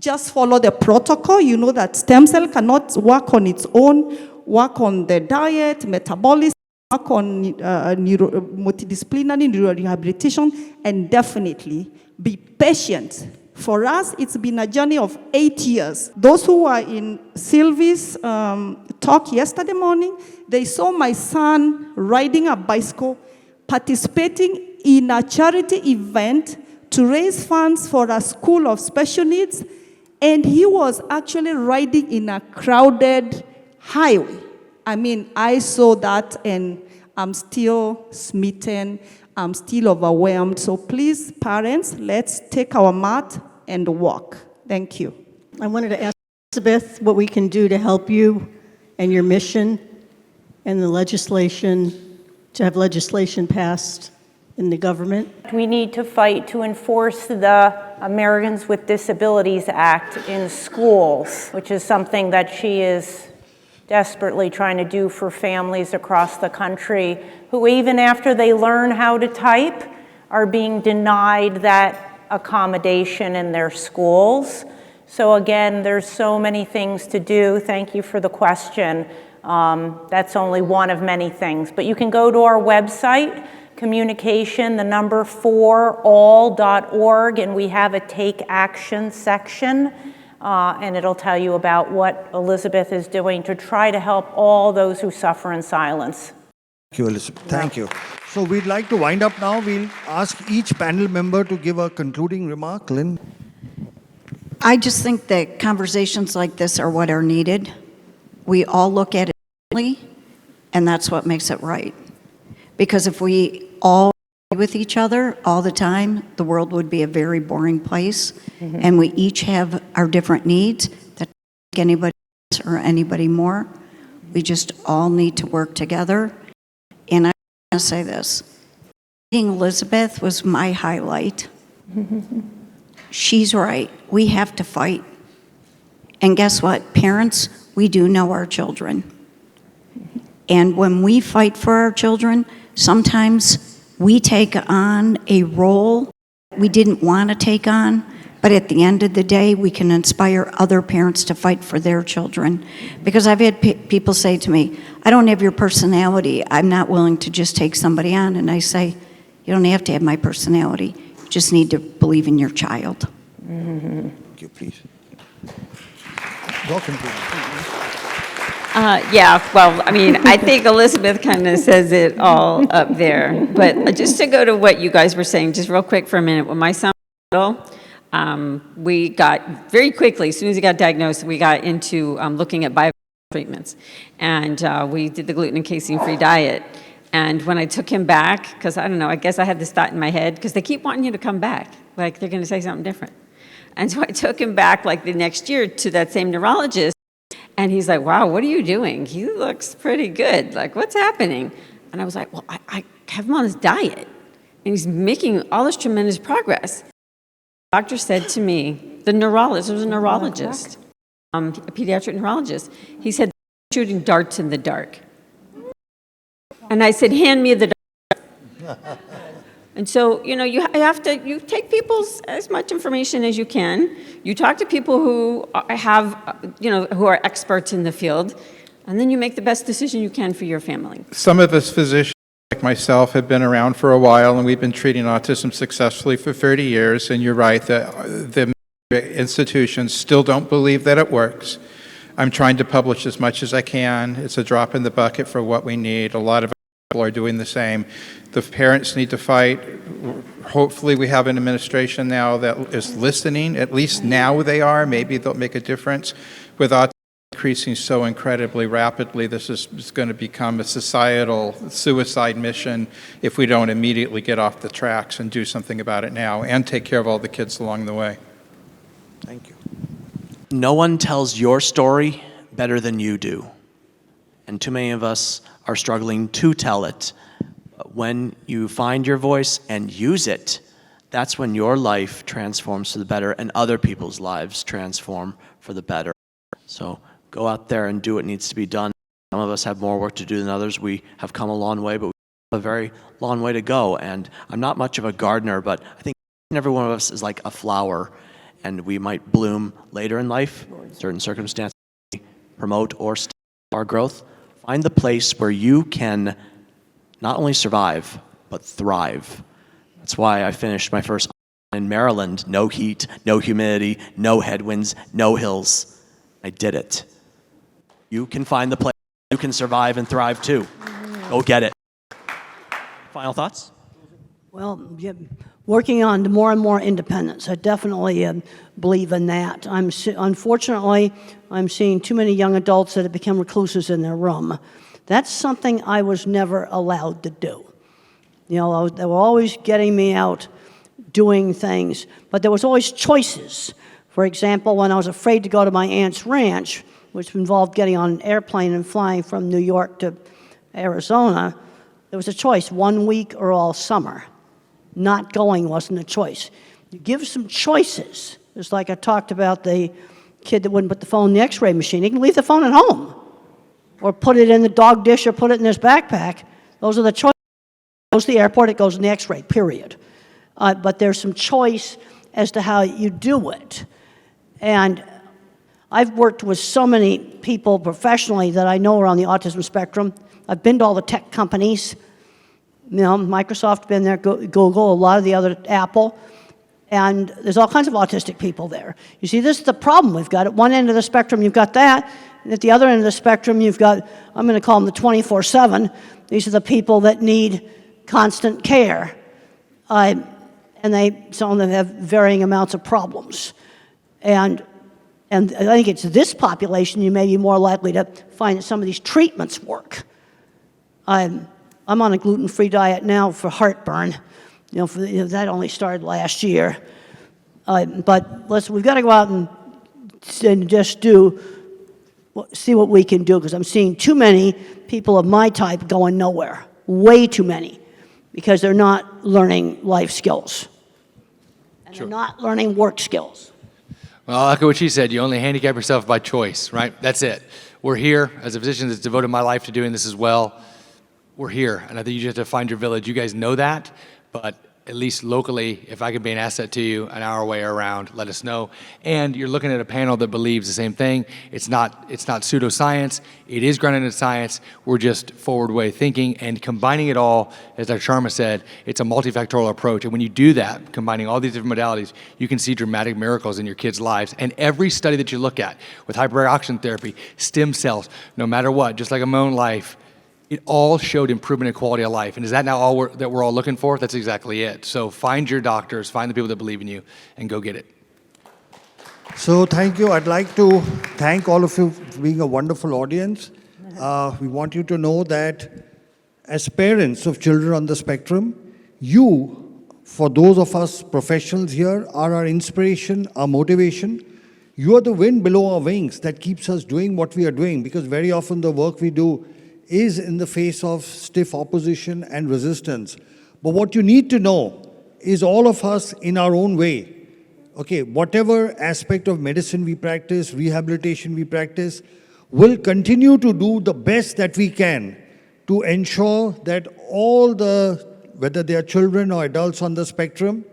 Just follow the protocol. You know that stem cell cannot work on its own. Work on the diet, metabolism, work on multidisciplinary neurorehabilitation, and definitely be patient. For us, it's been a journey of 8 years. Those who were in Sylvie's talk yesterday morning, they saw my son riding a bicycle, participating in a charity event to raise funds for a school of special needs, and he was actually riding in a crowded highway. I mean, I saw that and I'm still smitten, I'm still overwhelmed. So please, parents, let's take our mat and walk. Thank you. I wanted to ask Elizabeth what we can do to help you and your mission and the legislation, to have legislation passed in the government. We need to fight to enforce the Americans with Disabilities Act in schools, which is something that she is desperately trying to do for families across the country who, even after they learn how to type, are being denied that accommodation in their schools. So again, there's so many things to do. Thank you for the question. That's only one of many things. But you can go to our website, communication, 4all.org, and we have a take action section. And it'll tell you about what Elizabeth is doing to try to help all those who suffer in silence. Thank you, Elizabeth. Thank you. So we'd like to wind up now. We'll ask each panel member to give a concluding remark. Lynn? I just think that conversations like this are what are needed. We all look at it differently, and that's what makes it right. Because if we all with each other all the time, the world would be a very boring place. And we each have our different needs that don't make anybody less or anybody more. We just all need to work together. And I want to say this. Meeting Elizabeth was my highlight. She's right. We have to fight. And guess what? Parents, we do know our children. And when we fight for our children, sometimes we take on a role we didn't want to take on, but at the end of the day, we can inspire other parents to fight for their children. Because I've had people say to me, I don't have your personality. I'm not willing to just take somebody on. And I say, you don't have to have my personality. You just need to believe in your child. Thank you, please. Welcome to Yeah, well, I mean, I think Elizabeth kind of says it all up there. But just to go to what you guys were saying, just real quick for a minute, when my son was little, we got very quickly, as soon as he got diagnosed, we got into looking at bio treatments. And we did the gluten and casein-free diet. And when I took him back, because I don't know, I guess I had this thought in my head, because they keep wanting you to come back, like they're going to say something different. And so I took him back like the next year to that same neurologist, and he's like, wow, what are you doing? He looks pretty good. Like, what's happening? And I was like, well, I have him on this diet, and he's making all this tremendous progress. The doctor said to me, the neurologist, it was a neurologist, a pediatric neurologist, he said, shooting darts in the dark. And I said, hand me the dart. And so, you know, you take people's as much information as you can. You talk to people who have, you know, who are experts in the field, and then you make the best decision you can for your family. Some of us physicians, like myself, have been around for a while, and we've been treating autism successfully for 30 years, and you're right, the institutions still don't believe that it works. I'm trying to publish as much as I can. It's a drop in the bucket for what we need. A lot of people are doing the same. The parents need to fight. Hopefully we have an administration now that is listening. At least now they are. Maybe they'll make a difference. With autism increasing so incredibly rapidly, this is going to become a societal suicide mission if we don't immediately get off the tracks and do something about it now and take care of all the kids along the way. Thank you. No one tells your story better than you do. And too many of us are struggling to tell it. When you find your voice and use it, that's when your life transforms for the better and other people's lives transform for the better. So go out there and do what needs to be done. Some of us have more work to do than others. We have come a long way, but we have a very long way to go. And I'm not much of a gardener, but I think every one of us is like a flower, and we might bloom later in life. Certain circumstances promote or stop our growth. Find the place where you can not only survive, but thrive. That's why I finished my first in Maryland. No heat, no humidity, no headwinds, no hills. I did it. You can find the place you can survive and thrive too. Go get it. Final thoughts? Well, yeah, working on more and more independence. I definitely believe in that. Unfortunately, I'm seeing too many young adults that have become recluses in their room. That's something I was never allowed to do. You know, they were always getting me out doing things, but there was always choices. For example, when I was afraid to go to my aunt's ranch, which involved getting on an airplane and flying from New York to Arizona, there was a choice, 1 week or all summer. Not going wasn't a choice. You give some choices. It's like I talked about the kid that wouldn't put the phone in the x-ray machine. He can leave the phone at home or put it in the dog dish or put it in his backpack. Those are the choices. It goes to the airport, it goes in the x-ray, period. But there's some choice as to how you do it. And I've worked with so many people professionally that I know are on the autism spectrum. I've been to all the tech companies. You know, Microsoft, been there, Google, a lot of the other, Apple, and there's all kinds of autistic people there. You see, this is the problem we've got. At one end of the spectrum, you've got that, and at the other end of the spectrum, you've got, I'm going to call them the 24/7. These are the people that need constant care, and some of them have varying amounts of problems. And I think it's this population you may be more likely to find that some of these treatments work. I'm on a gluten-free diet now for heartburn. That only started last year. But we've got to go out and just see what we can do, because I'm seeing too many people of my type going nowhere. Way too many, because they're not learning life skills. And they're not learning work skills. Well, I'll echo what she said. You only handicap yourself by choice, right? That's it. We're here as a physician that's devoted my life to doing this as well. We're here, and I think you just have to find your village. You guys know that, but at least locally, if I can be an asset to you an hour away or around, let us know. And you're looking at a panel that believes the same thing. It's not pseudoscience. It is grounded in science. We're just forward way thinking and combining it all. As Dr. Sharma said, it's a multifactorial approach. And when you do that, combining all these different modalities, you can see dramatic miracles in your kids' lives. And every study that you look at with hyperbaric oxygen therapy, stem cells, no matter what, just like in my own life, it all showed improvement in quality of life. And is that now all that we're all looking for? That's exactly it. So find your doctors, find the people that believe in you, and go get it. So thank you. I'd like to thank all of you for being a wonderful audience. We want you to know that as parents of children on the spectrum, you, for those of us professionals here, are our inspiration, our motivation. You are the wind below our wings that keeps us doing what we are doing, because very often the work we do is in the face of stiff opposition and resistance. But what you need to know is all of us in our own way, okay, whatever aspect of medicine we practice, rehabilitation we practice, will continue to do the best that we can to ensure that all whether they are children or adults on the spectrum,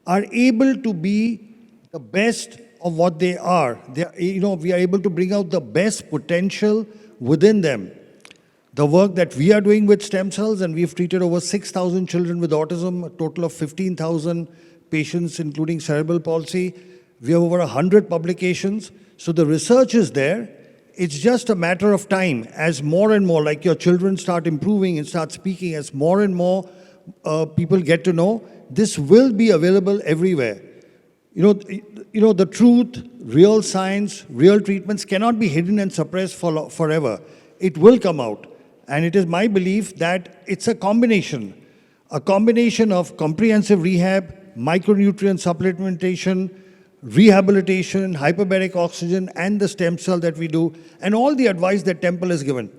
are able to be the best of what they are. We are able to bring out the best potential within them. The work that we are doing with stem cells, and we've treated over 6,000 children with autism, a total of 15,000 patients, including cerebral palsy. We have over 100 publications. So the research is there. It's just a matter of time as more and more, like your children start improving and start speaking, as more and more people get to know, this will be available everywhere. The truth, real science, real treatments cannot be hidden and suppressed forever. It will come out. And it is my belief that it's a combination of comprehensive rehab, micronutrient supplementation, rehabilitation, hyperbaric oxygen, and the stem cell that we do, and all the advice that Temple has given.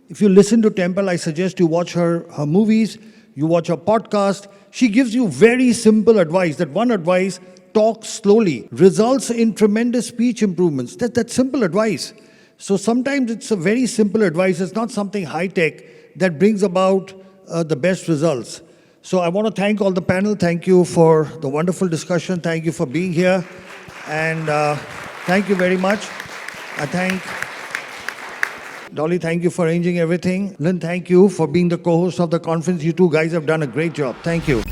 If you listen to Temple, I suggest you watch her movies, you watch her podcast. She gives you very simple advice. That one advice, talk slowly, results in tremendous speech improvements. That's simple advice. So sometimes it's a very simple advice. It's not something high-tech that brings about the best results. So I want to thank all the panel. Thank you for the wonderful discussion. Thank you for being here. And thank you very much. I thank Dolly, thank you for arranging everything. Lynn, thank you for being the co-host of the conference. You two guys have done a great job. Thank you.